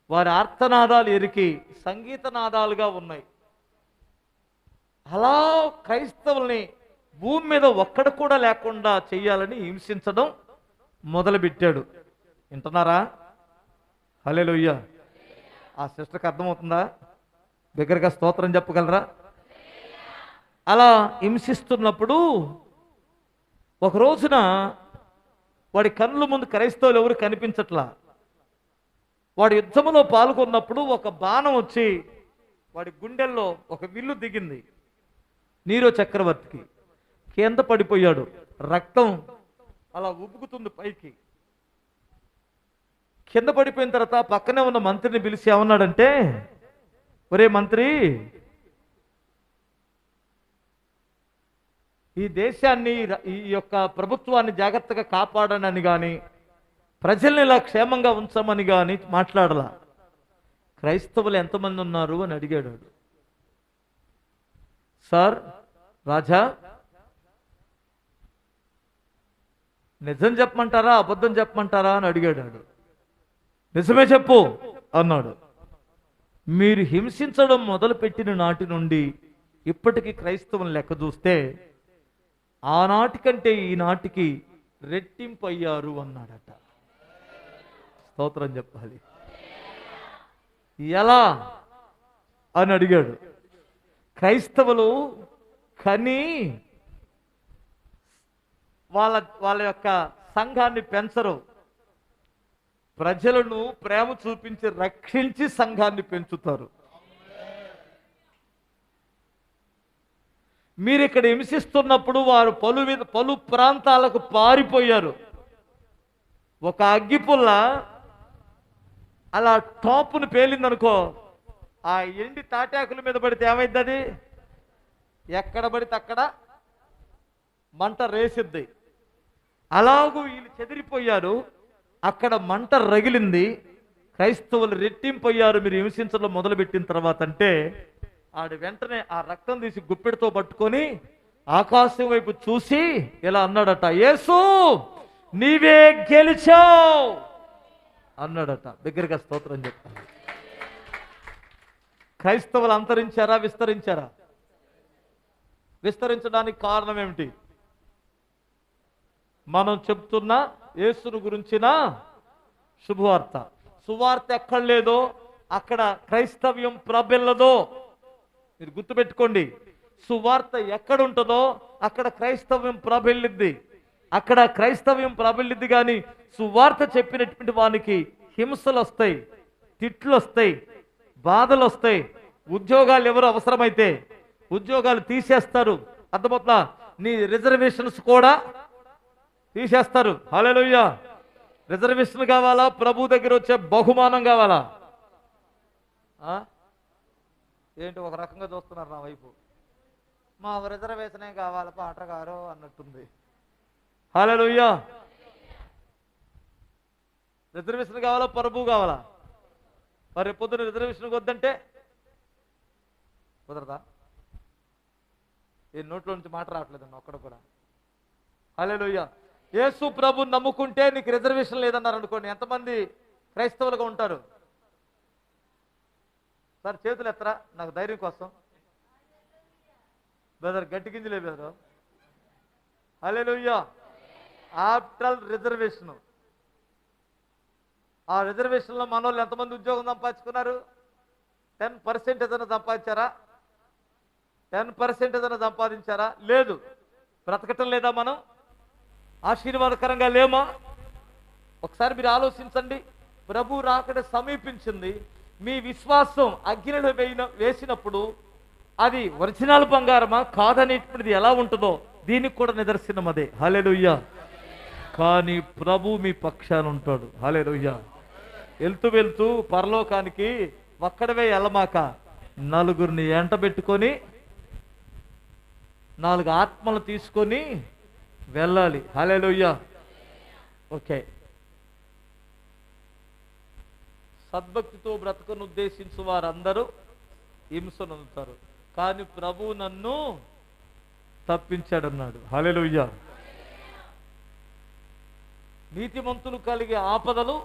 వారి ఆర్తనాదాలు ఎరికి సంగీతనాదాలుగా ఉన్నాయి. అలా క్రైస్తవుల్ని భూమి మీద ఒక్కడ కూడా లేకుండా చెయ్యాలని హింసించడం మొదలుపెట్టాడు. వింటున్నారా? హల్లెలూయా. ఆ సిస్టర్కి అర్థమవుతుందా? దగ్గరగా స్తోత్రం చెప్పగలరా? అలా హింసిస్తున్నప్పుడు ఒక రోజున వాడి కన్నుల ముందు క్రైస్తవులు ఎవరు కనిపించట్లా. వాడు యుద్ధంలో పాల్గొన్నప్పుడు ఒక బాణం వచ్చి వాడి గుండెల్లో ఒక విల్లు దిగింది. నీరో చక్రవర్తికి కింద పడిపోయాడు. రక్తం అలా ఉబ్బుకుతుంది పైకి. కింద పడిపోయిన తర్వాత పక్కనే ఉన్న మంత్రిని పిలిచి ఏమన్నాడంటే, ఒరే మంత్రి, ఈ దేశాన్ని ఈ యొక్క ప్రభుత్వాన్ని జాగ్రత్తగా కాపాడనని కానీ ప్రజల్ని ఇలా క్షేమంగా ఉంచమని కానీ మాట్లాడలా. క్రైస్తవులు ఎంతమంది ఉన్నారు అని అడిగాడు. సార్ రాజా, నిజం చెప్పమంటారా అబద్ధం చెప్పమంటారా అని అడిగాడు. నిజమే చెప్పు అన్నాడు. మీరు హింసించడం మొదలుపెట్టిన నాటి నుండి ఇప్పటికీ క్రైస్తవుని లెక్క చూస్తే ఆనాటి కంటే ఈనాటికి రెట్టింపు అయ్యారు అన్నాడట. స్తోత్రం చెప్పాలి. ఎలా అని అడిగాడు. క్రైస్తవులు కని వాళ్ళ వాళ్ళ యొక్క సంఘాన్ని పెంచరు. ప్రజలను ప్రేమ చూపించి రక్షించి సంఘాన్ని పెంచుతారు. మీరు ఇక్కడ హింసిస్తున్నప్పుడు వారు పలు ప్రాంతాలకు పారిపోయారు. ఒక అగ్గిపుల్ల అలా టాపును పేలిందనుకో, ఆ ఎండి తాటాకుల మీద పడితే ఏమైంది? అది ఎక్కడ పడితే అక్కడ మంట రేసిద్ది. అలాగూ వీళ్ళు చెదిరిపోయారు, అక్కడ మంట రగిలింది. క్రైస్తవులు రెట్టింపోయారు మీరు హింసించడం మొదలుపెట్టిన తర్వాత. అంటే ఆడు వెంటనే ఆ రక్తం తీసి గుప్పెడితో పట్టుకొని ఆకాశం వైపు చూసి ఇలా అన్నాడట, యేసు నీవే గెలిచావు అన్నాడట. దగ్గరగా స్తోత్రం చెప్తాను. క్రైస్తవులు అంతరించారా, విస్తరించారా? విస్తరించడానికి కారణం ఏమిటి? మనం చెప్తున్న యేసును గురించిన శుభవార్త. సువార్త ఎక్కడ లేదో అక్కడ క్రైస్తవ్యం ప్రబెల్లదో. మీరు గుర్తుపెట్టుకోండి, సువార్త ఎక్కడ ఉంటుందో అక్కడ క్రైస్తవ్యం ప్రబెల్లిద్ది. అక్కడ క్రైస్తవ్యం ప్రబెల్లిద్ది. కానీ సువార్త చెప్పినటువంటి వానికి హింసలు వస్తాయి, తిట్లు వస్తాయి, బాధలు వస్తాయి. ఉద్యోగాలు ఎవరు అవసరమైతే ఉద్యోగాలు తీసేస్తారు. అర్థమవుతుందా? నీ రిజర్వేషన్స్ కూడా తీసేస్తారు. హల్లెలూయా. రిజర్వేషన్ కావాలా? ప్రభు దగ్గర వచ్చే బహుమానం కావాలా? ఏంటి ఒక రకంగా చూస్తున్నారు నా వైపు? మా రిజర్వేషనే కావాలి పాటగారు అన్నట్టుంది. హల్లెలూయా. రిజర్వేషన్ కావాలా? ప్రభు కావాలా? మరి పొద్దున రిజర్వేషన్ వద్దంటే కుదరదా? ఈ నోట్లో నుంచి మాట రావట్లేదన్న ఒక్కడ కూడా. హల్లెలూయా. యేసు ప్రభు నమ్ముకుంటే నీకు రిజర్వేషన్ లేదన్నారు అనుకోండి, ఎంతమంది క్రైస్తవులుగా ఉంటారు? సార్ చేతులు ఎత్తరా నాకు ధైర్యం కోసం. బ్రదర్ గట్టి గింజలే బ్రదర్. హల్లెలూయా. ఆఫ్టర్ రిజర్వేషన్, ఆ రిజర్వేషన్లో మన వాళ్ళు ఎంతమంది ఉద్యోగం సంపాదించుకున్నారు? 10% ఏదైనా సంపాదించారా? 10% ఏదైనా సంపాదించారా? లేదు. బ్రతకటం లేదా? మనం ఆశీర్వాదకరంగా లేమా? ఒకసారి మీరు ఆలోచించండి. ప్రభు రాకడ సమీపించింది. మీ విశ్వాసం అగ్నిలో వేసినప్పుడు అది ఒరిజినల్ బంగారమా కాదనేటువంటిది ఎలా ఉంటుందో దీనికి కూడా నిదర్శనం అదే. హల్లెలూయా. కానీ ప్రభు మీ పక్షాన ఉంటాడు. హల్లెలూయా. వెళ్తూ వెళ్తూ పరలోకానికి ఒక్కడవే వెళ్ళమాక, నలుగురిని ఎంట పెట్టుకొని 4 ఆత్మలు తీసుకొని వెళ్ళాలి. హల్లెలూయా. ఓకే. సద్భక్తితో బ్రతకను ఉద్దేశించు వారందరూ హింసనందుతారు, కానీ ప్రభు నన్ను తప్పించాడన్నాడు. హల్లెలూయా. నీతిమంతులు కలిగే ఆపదలు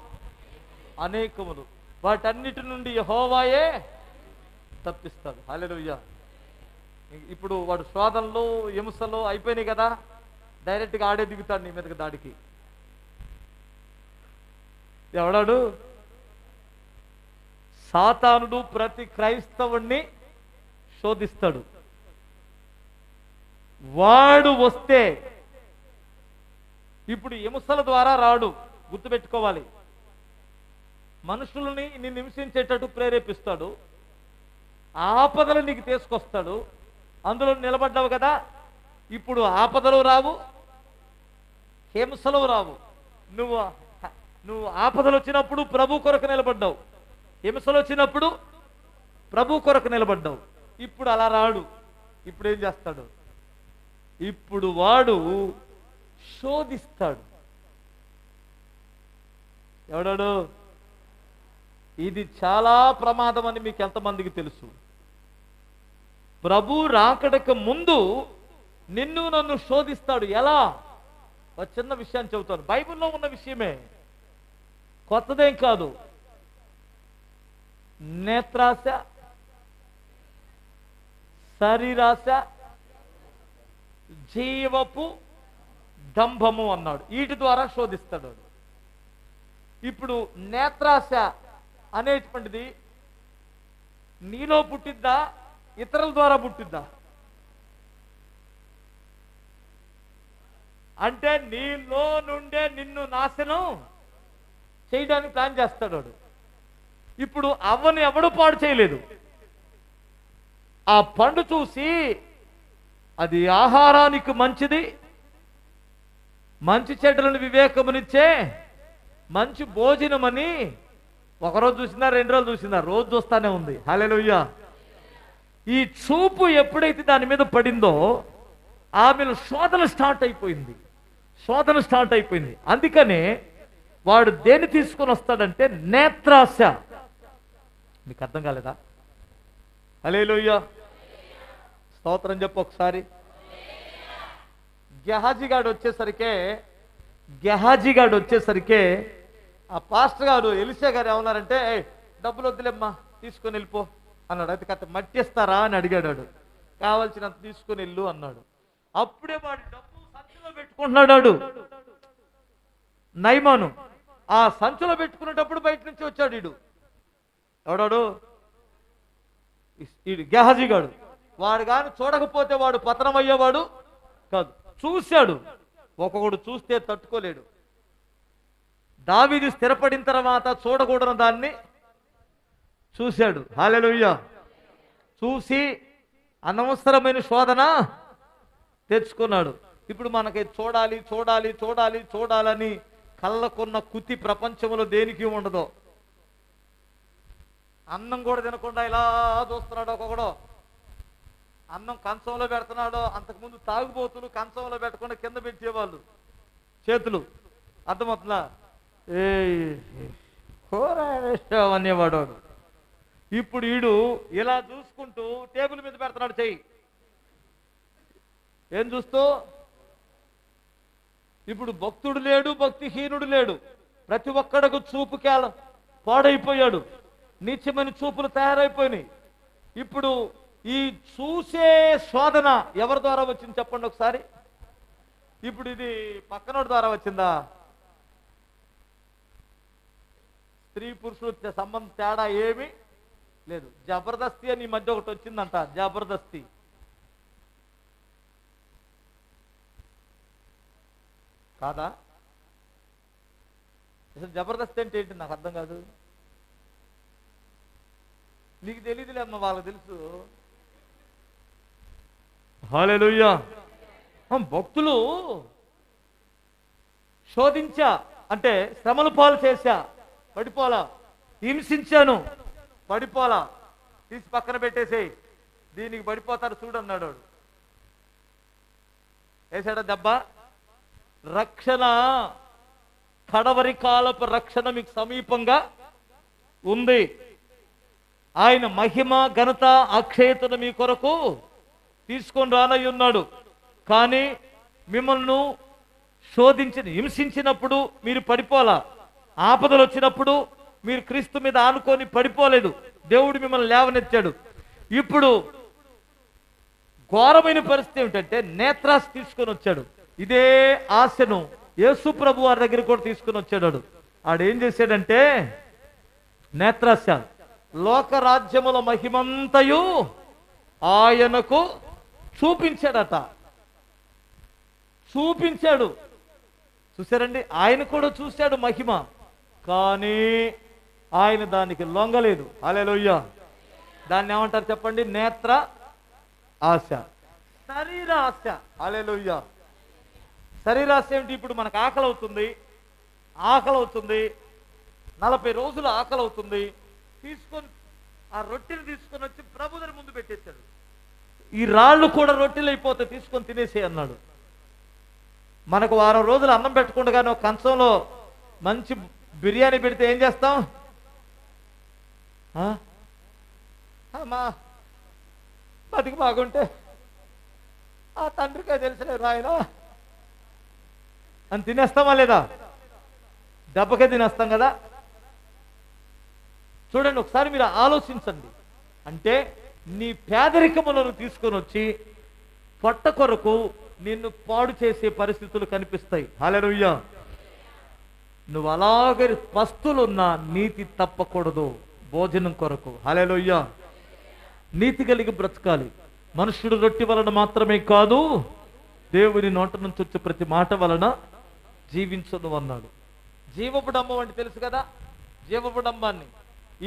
అనేకములు, వాటన్నిటి నుండి యెహోవాయే తప్పిస్తాడు. హల్లెలూయా. ఇప్పుడు వాడు శోధనలు హింసలు అయిపోయినాయి కదా, డైరెక్ట్గా ఆడే దిగుతాడు నీ మీదకి దాడికి. ఎవడాడు? సాతానుడు ప్రతి క్రైస్తవుణ్ణి శోధిస్తాడు. వాడు వస్తే ఇప్పుడు హింసల ద్వారా రాడు, గుర్తుపెట్టుకోవాలి. మనుషుల్ని నిన్ను హింసించేటట్టు ప్రేరేపిస్తాడు, ఆపదలు నీకు తీసుకొస్తాడు. అందులో నిలబడ్డావు కదా, ఇప్పుడు ఆపదలు రావు, హింసలు రావు. నువ్వు ఆపదలు వచ్చినప్పుడు ప్రభు కొరకు నిలబడ్డావు, హింసలు వచ్చినప్పుడు ప్రభు కొరకు నిలబడ్డావు. ఇప్పుడు అలా రాడు. ఇప్పుడు ఏం చేస్తాడు? ఇప్పుడు వాడు శోధిస్తాడు. ఎవడాడు? ఇది చాలా ప్రమాదం అని మీకు ఎంతమందికి తెలుసు? ప్రభు రాకడకు ముందు నిన్ను నన్ను శోధిస్తాడు. ఎలా? ఒక చిన్న విషయాన్ని చెబుతాను, బైబిల్లో ఉన్న విషయమే, కొత్తదేం కాదు. నేత్రాశ, శరీరాశ, జీవపు దంభము అన్నాడు. వీటి ద్వారా శోధిస్తాడు. ఇప్పుడు నేత్రాశ అనేటువంటిది నీలో పుట్టిద్దా, ఇతరుల ద్వారా పుట్టిద్దా? అంటే నీలో నుండే నిన్ను నాశనం చేయడానికి ప్లాన్ చేస్తాడు వాడు. ఇప్పుడు అవ్వని ఎవడు పాడు చేయలేదు. ఆ పండు చూసి అది ఆహారానికి మంచిది, మంచి చెడ్డలను వివేకమునిచ్చే మంచి భోజనమని ఒకరోజు చూసిందా, 2 రోజులు చూసిందా, రోజు చూస్తానే ఉంది. హల్లెలూయా. ఈ చూపు ఎప్పుడైతే దాని మీద పడిందో ఆమెను శోధన స్టార్ట్ అయిపోయింది. అందుకనే వాడు దేన్ని తీసుకొని వస్తాడంటే నేత్రాశ. మీకు అర్థం కాలేదా? హల్లెలూయా, స్తోత్రం చెప్పు ఒకసారి. గెహాజీగాడు వచ్చేసరికే ఆ పాస్టర్ గారు ఎలిషా గారు ఏమన్నారంటే, డబ్బులు వద్దులేమ్మా, తీసుకొని వెళ్ళిపో అన్నాడు. అయితే కథ మట్టి ఇస్తారా అని అడిగాడు. కావాల్సినంత తీసుకొని వెళ్ళు అన్నాడు. అప్పుడే వాడి డబ్బు సంచిలో పెట్టుకుంటున్నాడు నైమాను. ఆ సంచిలో పెట్టుకునేటప్పుడు బయట నుంచి వచ్చాడు ఎవడాడు, గెహాజీ గాడు. వాడు కానీ చూడకపోతే వాడు పతనం అయ్యేవాడు కాదు. చూశాడు. ఒక్కొక్కడు చూస్తే తట్టుకోలేడు. దావీదు స్థిరపడిన తర్వాత చూడకూడని దాన్ని చూశాడు. హల్లెలూయా. చూసి అనవసరమైన శోధన తెచ్చుకున్నాడు. ఇప్పుడు మనకి చూడాలని కళ్ళకున్న కుతి ప్రపంచంలో దేనికి ఉండదు. అన్నం కూడా తినకుండా ఇలా చూస్తున్నాడు ఒక్కొక్కడు. అన్నం కంచంలో పెడుతున్నాడు. అంతకుముందు తాగుబోతులు కంచంలో పెట్టకుండా కింద పెట్టేవాళ్ళు చేతులు. అర్థమవుతుందా? అనేవాడు. ఇప్పుడు ఈడు ఇలా చూసుకుంటూ టేబుల్ మీద పెడుతున్నాడు చెయ్యి. ఏం చూస్తూ? ఇప్పుడు భక్తుడు లేడు, భక్తిహీనుడు లేడు. ప్రతి ఒక్కడకు చూపు పాడైపోయాడు. నీచమైన చూపులు తయారైపోయినాయి. ఇప్పుడు ఈ చూసే శోధన ఎవరి ద్వారా వచ్చింది చెప్పండి ఒకసారి. ఇప్పుడు ఇది పక్కనోడి ద్వారా వచ్చిందా? స్త్రీ పురుషుడు సంబంధం తేడా ఏమీ లేదు. జబర్దస్తి అని ఈ మధ్య ఒకటి వచ్చిందంట. జబర్దస్తి కాదా? అసలు జబర్దస్తి అంటే ఏంటి నాకు అర్థం కాదు. నీకు తెలియదులే అమ్మ, వాళ్ళకి తెలుసు. హల్లెలూయా. భక్తులు శోధించా అంటే శ్రమలు పాలు చేశా, పడిపోలా. హింసించాను, పడిపోలా. తీసి పక్కన పెట్టేసేయి, దీనికి పడిపోతారు చూడన్నాడు. వేసాడా దెబ్బ? రక్షణ, కడవరి కాలపు రక్షణ మీకు సమీపంగా ఉంది. ఆయన మహిమ, ఘనత, అక్షయతను మీ కొరకు తీసుకొని రానై ఉన్నాడు. కానీ మిమ్మల్ని హింసించినప్పుడు మీరు పడిపోలా. ఆపదలు వచ్చినప్పుడు మీరు క్రీస్తు మీద ఆనుకొని పడిపోలేదు. దేవుడు మిమ్మల్ని లేవనెత్తాడు. ఇప్పుడు ఘోరమైన పరిస్థితి ఏమిటంటే నేత్రాశ తీసుకొని వచ్చాడు. ఇదే ఆశను యేసు ప్రభు వారి దగ్గర కూడా తీసుకొని వచ్చాడు. ఆడేం చేశాడంటే నేత్రాశ, లోకరాజ్యముల మహిమంతయు ఆయనకు చూపించాడట. చూశారండి, ఆయన కూడా చూశాడు మహిమ, కానీ ఆయన దానికి లొంగలేదు. హల్లెలూయా. దాన్ని ఏమంటారు చెప్పండి? నేత్ర ఆశ, శరీర ఆశ. హల్లెలూయా. శరీరాశ ఏమిటి? ఇప్పుడు మనకు ఆకలి అవుతుంది 40 రోజులు ఆకలి అవుతుంది. తీసుకొని ఆ రొట్టెలు తీసుకొని వచ్చి ప్రభు దగ్గర ముందు పెట్టేశాడు. ఈ రాళ్ళు కూడా రొట్టెలు అయిపోతాయి, తీసుకొని తినేసే అన్నాడు. మనకు 1 వారం రోజులు అన్నం పెట్టుకుండగానే ఒక కంచంలో మంచి బిర్యానీ పెడితే ఏం చేస్తాం? అమ్మా బతికి బాగుంటే ఆ తండ్రికే తెలిసలేదు ఆయన అని తినేస్తామా లేదా? దెబ్బకే తినేస్తాం కదా. చూడండి ఒకసారి మీరు ఆలోచించండి. అంటే నీ పేదరికములను తీసుకొని వచ్చి పొట్ట కొరకు నిన్ను పాడు చేసే పరిస్థితులు కనిపిస్తాయి. హల్లెలూయా. నువ్వు అలాగే పస్తులున్న నీతి తప్పకూడదు భోజనం కొరకు. హల్లెలూయా. నీతి కలిగి బ్రతకాలి. మనుష్యుడు రొట్టె వలన మాత్రమే కాదు, దేవుని నోట నుంచి వచ్చే ప్రతి మాట వలన జీవించను అన్నాడు. జీవపు డంబం అంటే తెలుసు కదా, జీవపు డంబాన్ని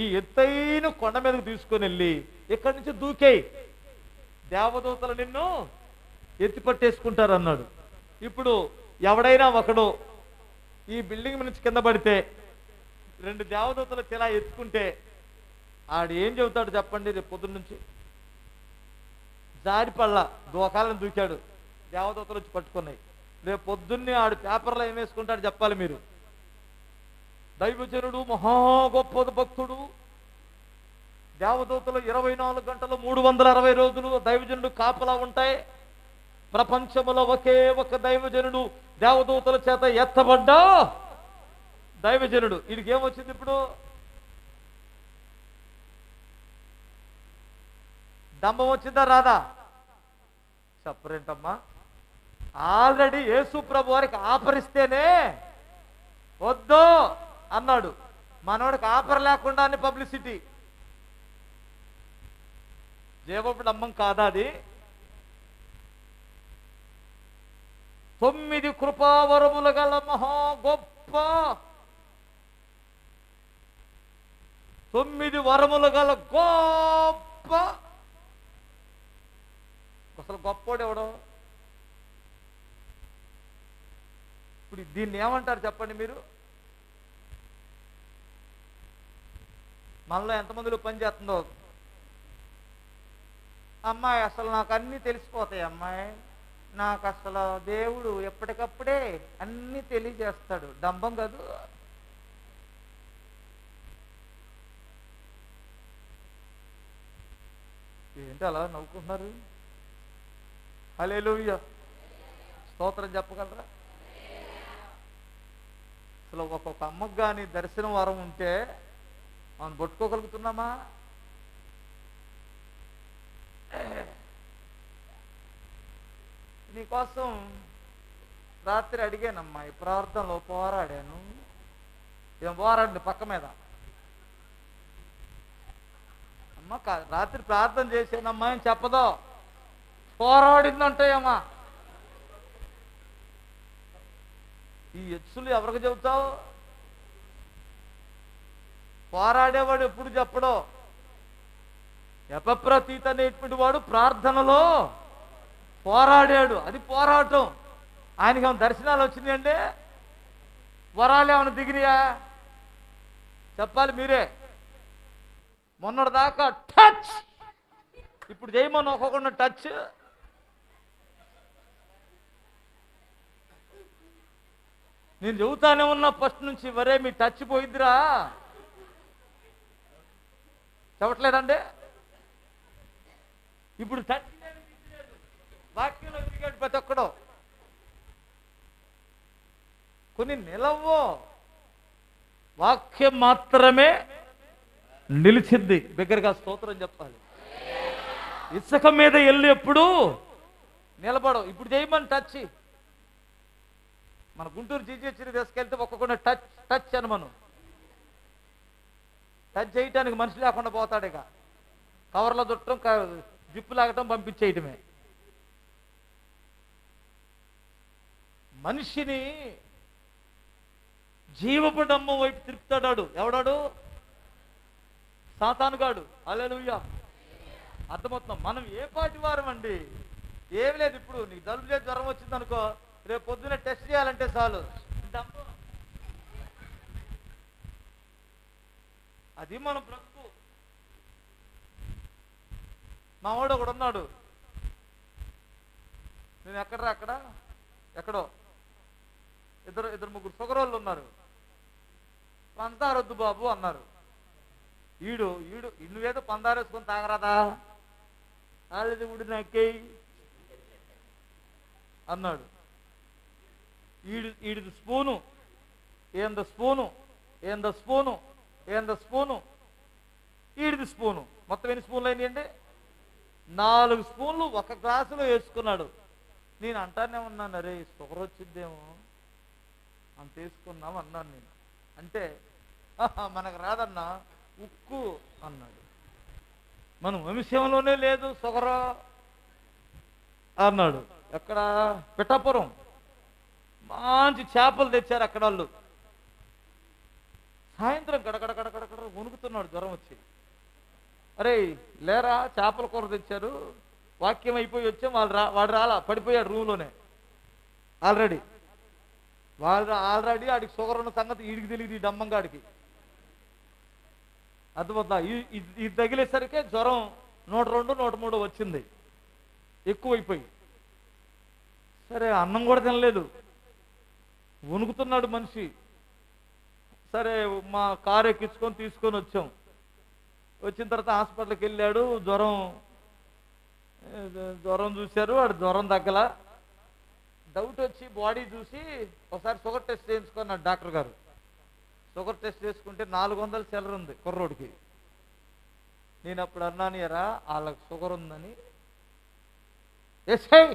ఈ ఎత్తైన కొండ మీదకు తీసుకొని వెళ్ళి ఇక్కడి నుంచి దూకేయి, దేవదూతలు నిన్ను ఎత్తి పట్టేసుకుంటారు అన్నాడు. ఇప్పుడు ఎవడైనా ఒకడు ఈ బిల్డింగ్ నుంచి కింద పడితే 2 దేవదూతలు ఇలా ఎత్తుకుంటే ఆడు ఏం చెబుతాడు చెప్పండి? రేపు పొద్దున్న నుంచి జారిపళ్ళ దోకాలను దూకాడు, దేవదూతలు వచ్చి పట్టుకున్నాయి. రేపు పొద్దున్నే ఆడు పేపర్లో ఏం వేసుకుంటాడు చెప్పాలి మీరు? దైవజనుడు, మహా గొప్ప భక్తుడు, దేవదూతలు 24 గంటలు 360 రోజులు దైవజనుడు కాపలా ఉంటాయి. ప్రపంచంలో ఒకే ఒక దైవజనుడు దేవదూతల చేత ఎత్తబడ్డా దైవజనుడు. వీడికి ఏమొచ్చింది ఇప్పుడు? డంబం వచ్చిందా రాదా? చెప్పరేంటమ్మా? ఆల్రెడీ యేసు ప్రభు వారికి ఆఫరిస్తేనే వద్దు అన్నాడు. మనోడికి ఆఫర్ లేకుండా పబ్లిసిటీ. జీవపు డంబం కాదా అది? 9 కృపావరములు గల మహా గొప్ప 9 వరములు గల గొప్ప, అసలు గొప్పోడు ఎవడో? ఇప్పుడు దీన్ని ఏమంటారు చెప్పండి మీరు? మనలో ఎంతమందిలో పని చేస్తుందో, అమ్మాయి అసలు నాకు అన్నీ తెలిసిపోతాయి, అమ్మాయి నాకు అసలు దేవుడు ఎప్పటికప్పుడే అన్నీ తెలియజేస్తాడు. డంబం కాదు. ఏంటి అలా నవ్వుకుంటున్నారు? హల్లెలూయా, స్తోత్రం చెప్పగలరా? అసలు ఒక్కొక్క అమ్మకు కానీ దర్శనం వరం ఉంటే మనం పట్టుకోగలుగుతున్నామా? నీకోసం రాత్రి అడిగానమ్మా, ఈ ప్రార్థనలో పోరాడాను. ఏం పోరాడి పక్క మీద అమ్మ రాత్రి ప్రార్థన చేసానమ్మా అని చెప్పదో, పోరాడిందంటే అమ్మా. ఈ ఎత్సులు ఎవరికి చెబుతావు? పోరాడేవాడు ఎప్పుడు చెప్పడో. ఎపప్రతీత అనేటువంటి వాడు ప్రార్థనలో పోరాడాడు, అది పోరాటం. ఆయనకి ఏమైనా దర్శనాలు వచ్చినాయండి? వరాలు ఏమైనా దిగినాయా? చెప్పాలి మీరే. మొన్నటి దాకా టచ్, ఇప్పుడు చేయమని ఒక్కొక్క టచ్. నేను చెబుతానే ఉన్నా ఫస్ట్ నుంచి, వరే మీ టచ్ పోయిద్దిరా. చెప్పట్లేదండి? ఇప్పుడు టచ్ వాక్యంలో దిగాడు ప్రతి ఒక్కడు. కొన్ని నిలవో, వాక్యం మాత్రమే నిలిచింది. బిగ్గరగా స్తోత్రం చెప్పాలి. ఇసుక మీద వెళ్ళి ఎప్పుడు నిలబడవు. ఇప్పుడు చేయమని టచ్. మన గుంటూరు జీజీహెచ్ని తీసుకెళ్తే ఒక్కొక్క టచ్ టచ్ అని మనం టచ్ చేయటానికి మనిషి లేకుండా పోతాడు. ఇక కవర్లో చుట్టడం, జిప్పు లాగటం, పంపించేయటమే. మనిషిని జీవపు డంబం వైపు తిరుపుతాడాడు. ఎవడాడు? సాతానుగాడు. హల్లెలూయా, అర్థమవుతున్నాం. మనం ఏ పాటి వారం అండి? ఏమి లేదు. ఇప్పుడు నీకు జలుబు లేదు, జ్వరం వచ్చింది అనుకో, రేపు పొద్దున్న టెస్ట్ చేయాలంటే చాలు డంబం. అది మనం బ్రతుకు. మా వాడు ఒకడు ఉన్నాడు, నేను ఎక్కడో ఇద్దరు ముగ్గురు షుగర్ వాళ్ళు ఉన్నారు. పందారొద్దు బాబు అన్నారు. ఈడు నువ్వేదో పందారేసుకొని తాగరాదా, వాళ్ళది ఉడి నక్కేయి అన్నాడు. ఈడిది స్పూను, ఏంద స్పూను, ఈడిది స్పూను. మొత్తం ఎన్ని స్పూన్లు అయినాయండి? 4 స్పూన్లు ఒక గ్లాసులో వేసుకున్నాడు. నేను అంటానే ఉన్నాను, అరే షుగర్ వచ్చిద్దేమో అంత వేసుకున్నాం అన్నాను నేను. అంటే మనకు రాదన్నా, ఉక్కు అన్నాడు. మన వంశంలోనే లేదు షుగరు అన్నాడు. ఎక్కడ? పిఠాపురం. మంచి చేపలు తెచ్చారు అక్కడ వాళ్ళు. సాయంత్రం గడగడ గడగడ వణుకుతున్నాడు జ్వరం వచ్చి. అరే లేరా, చేపల కూర తెచ్చారు, వాక్యం అయిపోయి వచ్చాం. వాడు రాలా, పడిపోయాడు రూమ్లోనే ఆల్రెడీ. ఆల్రెడీ ఆడికి షుగర్ ఉన్న సంగతి వీడికి తెలియదు, ఈ డమ్మంగాడికి అర్థమవుతుందా? ఇది తగిలేసరికి జ్వరం 102, 103 వచ్చింది, ఎక్కువైపోయి. సరే అన్నం కూడా తినలేదు, వణుకుతున్నాడు మనిషి. సరే మా కారు ఎక్కించుకొని తీసుకొని వచ్చాం. వచ్చిన తర్వాత హాస్పిటల్కి వెళ్ళాడు. జ్వరం చూశారు, వాడు జ్వరం తగ్గల. డౌట్ వచ్చి బాడీ చూసి ఒకసారి షుగర్ టెస్ట్ చేయించుకున్నాడు డాక్టర్ గారు. షుగర్ టెస్ట్ చేసుకుంటే 400 చిల్లర ఉంది కుర్రోడికి. నేను అప్పుడు అన్నాను, ఎరా వాళ్ళకి షుగర్ ఉందని. ఎస్ఐ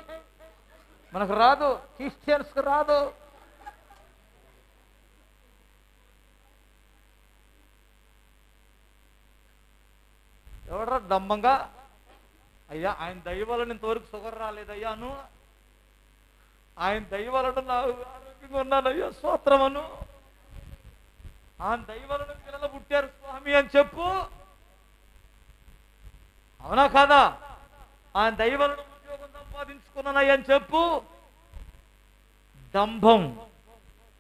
మనకు రాదు, క్రిస్టియన్స్కి రాదు. ఎవడరా దమ్మంగా, అయ్యా ఆయన దయ వలన ఇంతవరకు షుగర్ రాలేదయ్యాను, ఆయన దయ వలన నా ఆరోగ్యంగా ఉన్నానయ్యా స్తోత్రమను, ఆయన దయ వలన పిల్లలు పుట్టారు స్వామి అని చెప్పు. అవునా కాదా? ఆయన దయ వలన ఉద్యోగం సంపాదించుకున్నానయ్యా అని చెప్పు. డంభం.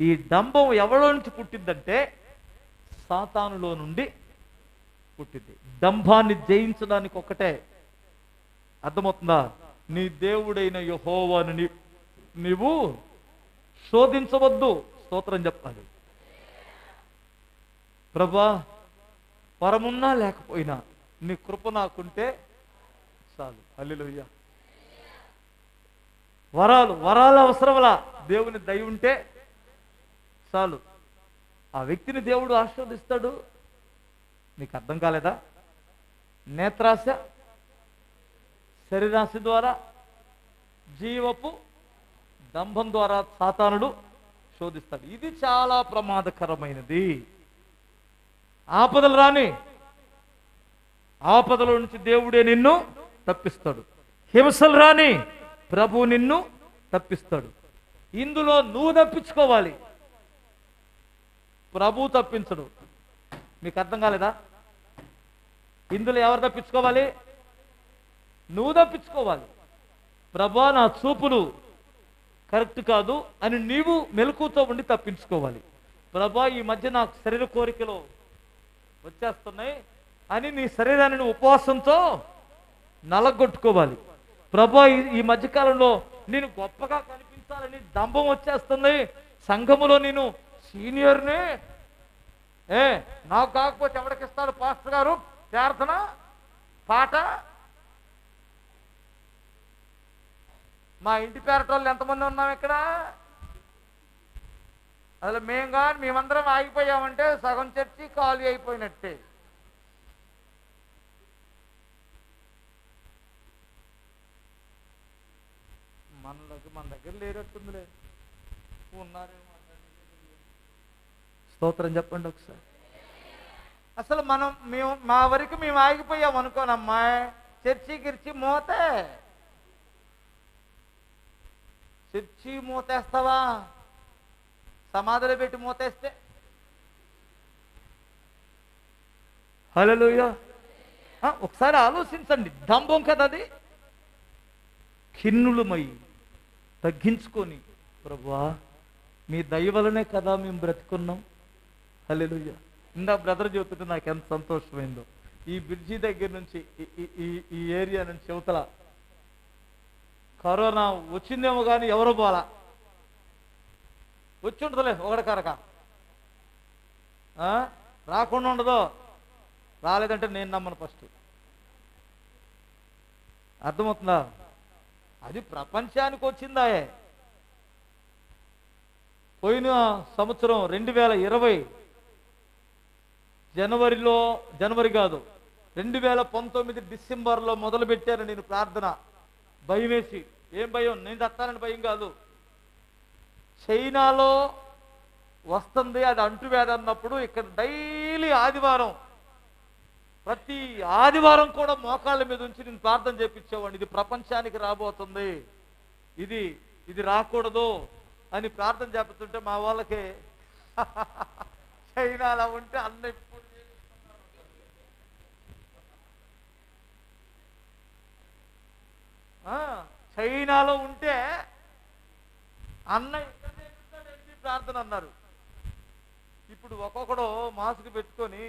ఈ డంభం ఎవరో నుంచి పుట్టిందంటే సాతానులో నుండి పుట్టింది. డంభాన్ని జయించడానికి ఒక్కటే, అర్థమవుతుందా? నీ దేవుడైన యెహోవాను నీవు శోధించవద్దు. స్తోత్రం చెప్పాలి. ప్రభా వరమున్నా లేకపోయినా నీ కృప నాకుంటే చాలు. హల్లెలూయా. వరాలు అవసరంలా, దేవుని దయ ఉంటే చాలు. ఆ వ్యక్తిని దేవుడు ఆశీర్వదిస్తాడు. నీకు అర్థం కాలేదా? నేత్రాశ, శరీరాశ ద్వారా, జీవపు డంభం ద్వారా సాతానుడు శోధిస్తాడు. ఇది చాలా ప్రమాదకరమైనది. ఆపదలు రాని, ఆపదల నుంచి దేవుడే నిన్ను తప్పిస్తాడు. హింసలు రాని, ప్రభు నిన్ను తప్పిస్తాడు. ఇందులో నువ్వు తప్పించుకోవాలి, ప్రభు తప్పించడు. మీకు అర్థం కాలేదా? ఇందులో ఎవరు తప్పించుకోవాలి? నువ్వు తప్పించుకోవాలి. ప్రభా నా చూపులు కరెక్ట్ కాదు అని నీవు మెలకుతో ఉండి తప్పించుకోవాలి. ప్రభా ఈ మధ్య నాకు శరీర కోరికలు వచ్చేస్తున్నాయి అని నీ శరీరాన్ని ఉపవాసంతో నలగొట్టుకోవాలి. ప్రభా ఈ మధ్యకాలంలో నేను గొప్పగా కనిపించాలని డంబం వచ్చేస్తుంది, సంఘములో నేను సీనియర్ని, నాకు కాకపోతే ఎవరికిస్తాడు పాస్టర్ గారు ప్రార్థన పాట. మా ఇంటి పేరటోళ్ళు ఎంతమంది ఉన్నాం ఇక్కడ? అసలు మేమందరం ఆగిపోయామంటే సగం చర్చి ఖాళీ అయిపోయినట్టే. మన దగ్గర లేనట్టుందిలే, ఉన్నారేమో. స్తోత్రం చెప్పండి ఒకసారి. అసలు మా వరకు మేము ఆగిపోయాం అనుకోనమ్మా, చర్చి గిర్చి మోతే. చర్చి మూతేస్తావా? సమాధులు పెట్టి మూతేస్తే? హల్లెలూయా. ఒకసారి ఆలోచించండి, డంబం కదా అది. ఖిన్నులమై తగ్గించుకొని, ప్రభువా మీ దయ వలనే కదా మేము బ్రతుకున్నాం. హల్లెలూయా. ఇందా బ్రదర్ చెబుతుంటే నాకు ఎంత సంతోషమైందో. ఈ బ్రిడ్జి దగ్గర నుంచి ఈ ఏరియా నుంచి యువతల కరోనా వచ్చిందేమో కానీ ఎవరు పోలా. వచ్చి ఉంటుందిలే ఒకటి కరక, రాకుండా ఉండదు. రాలేదంటే నేను నమ్మను ఫస్ట్. అర్థమవుతుందా? అది ప్రపంచానికి వచ్చిందాయే. పోయిన సంవత్సరం 2020 జనవరి కాదు 2019 డిసెంబర్లో మొదలు పెట్టాను నేను ప్రార్థన. భయం వేసి, ఏం భయం? నేను చస్తానని భయం కాదు. చైనాలో వస్తుంది అది అంటువ్యాధి అన్నప్పుడు ఇక్కడ డైలీ ఆదివారం ప్రతి ఆదివారం కూడా మోకాళ్ళ మీద ఉంచి నేను ప్రార్థన చేపించేవాడిని. ఇది ప్రపంచానికి రాబోతుంది, ఇది ఇది రాకూడదు అని ప్రార్థన చేపిస్తుంటే మా వాళ్ళకి చైనాలో ఉంటే అన్న ఇప్పుడు చైనాలో ఉంటే అన్న ఇక్కడ చేపిస్తాడేంటి ప్రార్థన అన్నారు. ఇప్పుడు ఒక్కొక్కడు మాస్క్ పెట్టుకొని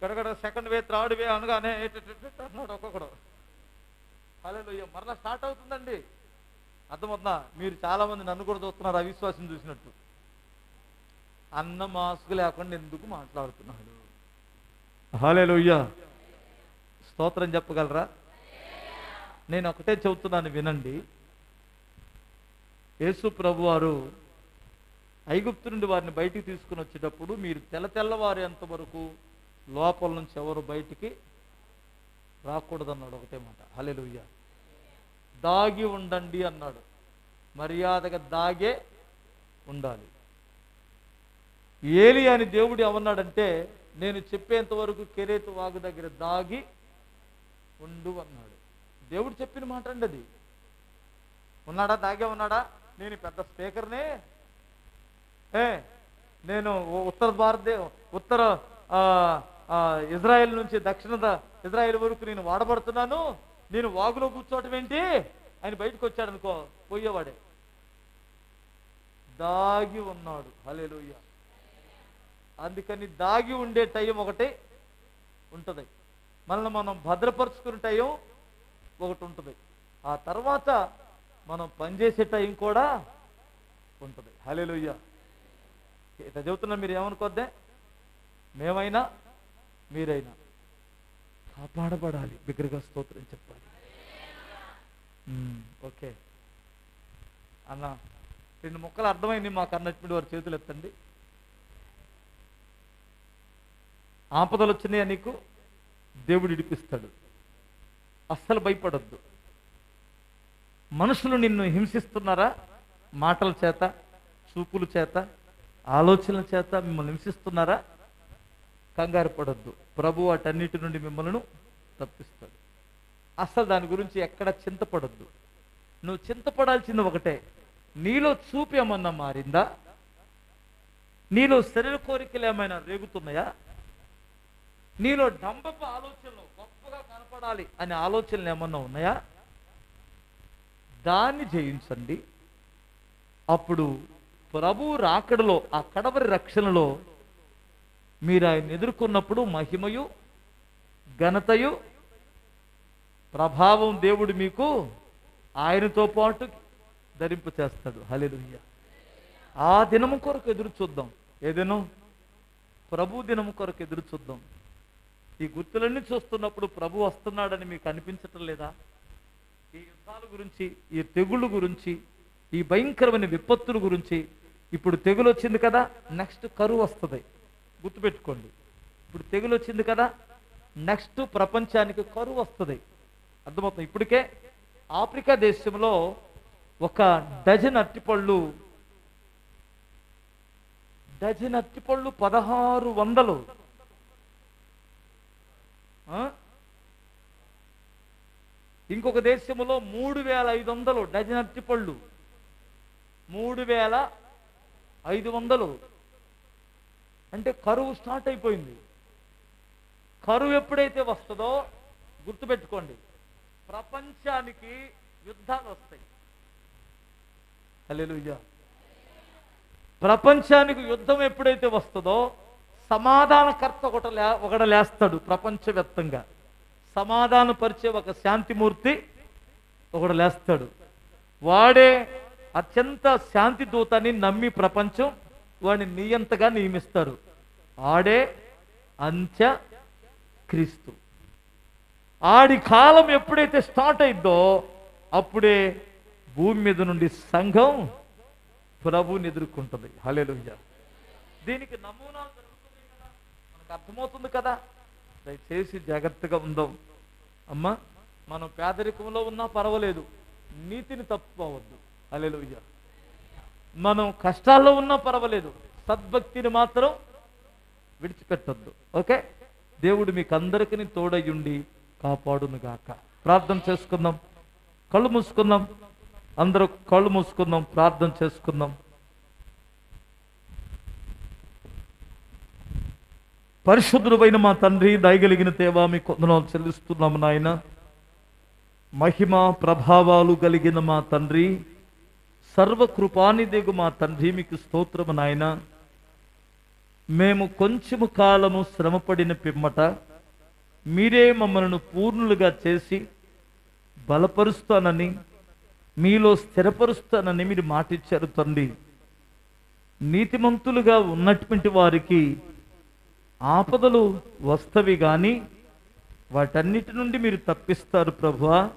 గడగడ సెకండ్ వే థర్డ్ వే అనగానే అన్నాడు ఒక్కొక్కడు. హల్లెలూయా, మరలా స్టార్ట్ అవుతుందండి. అర్థమవుతుందా? మీరు చాలా మంది నన్ను కూడా చూస్తున్నారు అవిశ్వాసం చూసినట్టు. అన్న మాస్క్ లేకుండా ఎందుకు మాట్లాడుతున్నాడు? హల్లెలూయా, స్తోత్రం చెప్పగలరా? నేను ఒకటే చెబుతున్నాను, వినండి. యేసు ప్రభు వారు ఐగుప్తు నుండి వారిని బయటికి తీసుకుని వచ్చేటప్పుడు మీరు తెల్లవారేంత వరకు లోపల నుంచి ఎవరు బయటికి రాకూడదన్నాడు. ఒకటే మాట. హల్లెలూయా. దాగి ఉండండి అన్నాడు. మర్యాదగా దాగే ఉండాలి. ఏలి అని దేవుడు ఏమన్నాడంటే, నేను చెప్పేంత వరకు కెరేతు వాగు దగ్గర దాగి ఉండు అన్నాడు. దేవుడు చెప్పిన మాట అండి అది. ఉన్నాడా? దాగే ఉన్నాడా? నేను పెద్ద స్పీకర్నే, నేను ఉత్తర ఇజ్రాయెల్ నుంచి దక్షిణ ఇజ్రాయెల్ వరకు నేను వాడబడుతున్నాను, నేను వాగులో కూర్చోవటం ఏంటి? ఆయన బయటకు వచ్చాడు అనుకో, పోయేవాడే. దాగి ఉన్నాడు. హల్లెలూయా. అందుకని దాగి ఉండే టైం ఒకటి ఉంటుంది, మనల్ని మనం భద్రపరుచుకునే టైం ఒకటి ఉంటుంది, ఆ తర్వాత మనం పనిచేసే టైం కూడా ఉంటుంది. హల్లెలూయా. ఇట్లా చెబుతున్నా, మీరు ఏమనుకోద్దే, మేమైనా మీరైనా కాపాడబడాలి. బిగ్గరగా స్తోత్రం చెప్పాలి. ఓకే అన్న, 2 ముక్కలు అర్థమైంది మాకు అన్నట్టు వారు చేతులు ఎత్తండి. ఆపదలు వచ్చినాయా నీకు? దేవుడు ఇడిపిస్తాడు. అస్సలు భయపడొద్దు. మనుషులు నిన్ను హింసిస్తున్నారా? మాటల చేత, చూపుల చేత, ఆలోచనల చేత మిమ్మల్ని హింసిస్తున్నారా? కంగారు పడొద్దు. ప్రభు వాటన్నిటి నుండి మిమ్మల్ని తప్పిస్తాడు. అసలు దాని గురించి ఎక్కడ చింతపడొద్దు. నువ్వు చింతపడాల్సింది ఒకటే, నీలో చూపు ఏమన్నా మారిందా? నీలో శరీర కోరికలు ఏమైనా రేగుతున్నాయా? నీలో డంబపు ఆలోచనలు, గొప్పగా కనపడాలి అనే ఆలోచనలు ఏమన్నా ఉన్నాయా? దాన్ని జయించండి. అప్పుడు ప్రభు రాకడలో, ఆ కడవరి రక్షణలో మీరు ఆయన ఎదుర్కొన్నప్పుడు మహిమయు ఘనతయు ప్రభావం దేవుడు మీకు ఆయనతో పాటు ధరింపు చేస్తాడు. హల్లెలూయా. ఆ దినము కొరకు ఎదురు చూద్దాం. ఏ దినం? ప్రభు దినము కొరకు ఎదురు చూద్దాం. ఈ గుర్తులన్నీ చూస్తున్నప్పుడు ప్రభు వస్తున్నాడని మీకు అనిపించటం లేదా? ఈ యుద్ధాల గురించి, ఈ తెగుళ్ళు గురించి, ఈ భయంకరమైన విపత్తుల గురించి. ఇప్పుడు తెగులు వచ్చింది కదా, నెక్స్ట్ కరువు వస్తుంది. గుర్తుపెట్టుకోండి. ఇప్పుడు తెగులు వచ్చింది కదా, నెక్స్ట్ ప్రపంచానికి కరువు వస్తుంది. అర్థమవుతుంది. ఇప్పటికే ఆఫ్రికా దేశంలో 1 డజన్ అరటిపళ్ళు 1600. ఇంకొక దేశంలో 3500 డజన్ అరటిపళ్ళు. 3500. అంటే కరువు స్టార్ట్ అయిపోయింది. కరువు ఎప్పుడైతే వస్తుందో గుర్తుపెట్టుకోండి, ప్రపంచానికి యుద్ధాలు వస్తాయి. హల్లెలూయా. ప్రపంచానికి యుద్ధం ఎప్పుడైతే వస్తుందో సమాధానకర్త ఒకడు లేస్తాడు. ప్రపంచవ్యాప్తంగా సమాధానపరిచే ఒక శాంతిమూర్తి ఒకడు లేస్తాడు. వాడే అత్యంత శాంతి దూతని నమ్మి ప్రపంచం వాడిని నియంతగా నియమిస్తారు. ఆడే అంత్య క్రీస్తు. ఆడి కాలం ఎప్పుడైతే స్టార్ట్ అయిద్దో అప్పుడే భూమి మీద నుండి సంఘం ప్రభువుని ఎదుర్కొంటుంది. హల్లెలూయా. దీనికి నమూనాలు జరుగుతున్నాయి కదా, మనకు అర్థమవుతుంది కదా. దయచేసి జాగ్రత్తగా ఉందాం. అమ్మా, మనం పేదరికంలో ఉన్నా పర్వాలేదు, నీతిని తప్పుకోవద్దు. హల్లెలూయా. మనం కష్టాల్లో ఉన్నా పర్వాలేదు, సద్భక్తిని మాత్రం విడిచిపెట్టొద్దు. ఓకే, దేవుడు మీకు అందరికీ తోడయ్యుండి కాపాడునుగాక. ప్రార్థన చేసుకుందాం. కళ్ళు మూసుకుందాం. అందరూ కళ్ళు మూసుకుందాం, ప్రార్థన చేసుకుందాం. పరిశుద్ధుడైన మా తండ్రి, దయగలిగిన దేవా, మీకు వందనాలు చెల్లిస్తున్నాము నాయన. మహిమ ప్రభావాలు కలిగిన మా తండ్రి, సర్వకృపానిధిగు మా తండ్రి, మీకు స్తోత్రము నాయన. మేము కొంచెము కాలము శ్రమపడిన పిమ్మట మీరే మమ్మల్ని పూర్ణులుగా చేసి బలపరుస్తానని, మీలో స్థిరపరుస్తానని మీరు మాటిచ్చారు తండ్రి. నీతిమంతులుగా ఉన్నటువంటి వారికి ఆపదలు వస్తవి గాని వాటన్నిటి నుండి మీరు తప్పిస్తారు ప్రభువా.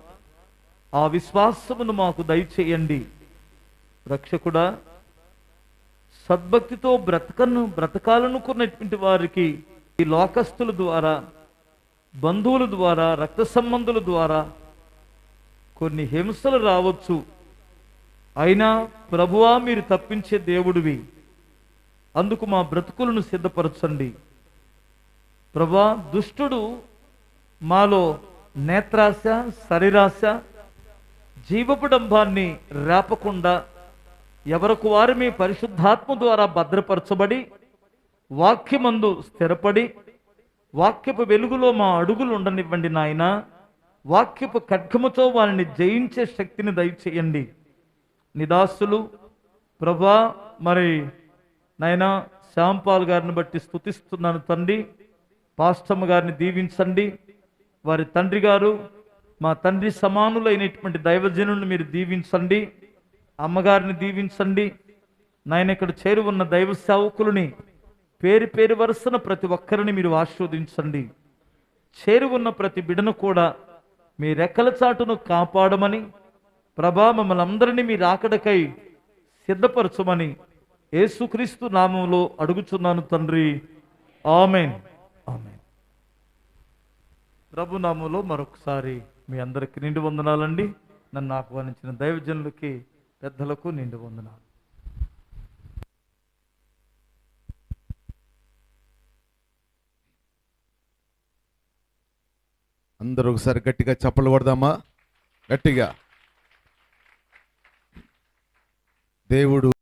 ఆ విశ్వాసమును మాకు దయచేయండి రక్షకుడా. సద్భక్తితో బ్రతకాలనుకున్నటువంటి వారికి ఈ లోకస్తుల ద్వారా, బంధువుల ద్వారా, రక్త సంబంధుల ద్వారా కొన్ని హింసలు రావచ్చు. అయినా ప్రభువా, మీరు తప్పించే దేవుడివి. అందుకు మా బ్రతుకులను సిద్ధపరచండి ప్రభువా. దుష్టుడు మాలో నేత్రాశ, శరీరాశ, జీవపుడంబాన్ని రేపకుండా ఎవరికి వారు మీ పరిశుద్ధాత్మ ద్వారా భద్రపరచబడి వాక్యమందు స్థిరపడి వాక్యపు వెలుగులో మా అడుగులు ఉండనివ్వండి నాయన. వాక్యపు ఖడ్గముతో వారిని జయించే శక్తిని దయచేయండి. నిదాసులు ప్రభా, మరి నాయన శ్యాంపాల్ గారిని బట్టి స్తుతిస్తున్నాను తండ్రి. పాస్టమ్మ గారిని దీవించండి. వారి తండ్రి గారు, మా తండ్రి సమానులైనటువంటి దైవజనులను మీరు దీవించండి. అమ్మగారిని దీవించండి నాయన. ఇక్కడ చేరి ఉన్న దైవ సేవకులని పేరు పేరు వరుసన ప్రతి ఒక్కరిని మీరు ఆశీర్వదించండి. చేరి ఉన్న ప్రతి బిడను కూడా మీ రెక్కల చాటును కాపాడమని ప్రభా, మమ్మల్ని అందరినీ మీరు ఆకడకై సిద్ధపరచమని యేసుక్రీస్తు నామంలో అడుగుచున్నాను తండ్రి. ఆమేన్. ఆమేన్. ప్రభు నామంలో మరొకసారి మీ అందరికి నిండు వందనాలండి. నన్ను ఆహ్వానించిన దైవజనులకి, పెద్దలకు నిండు వందనాలు. అందరూ ఒకసారి గట్టిగా చప్పలు కొడదామా? గట్టిగా. దేవుడు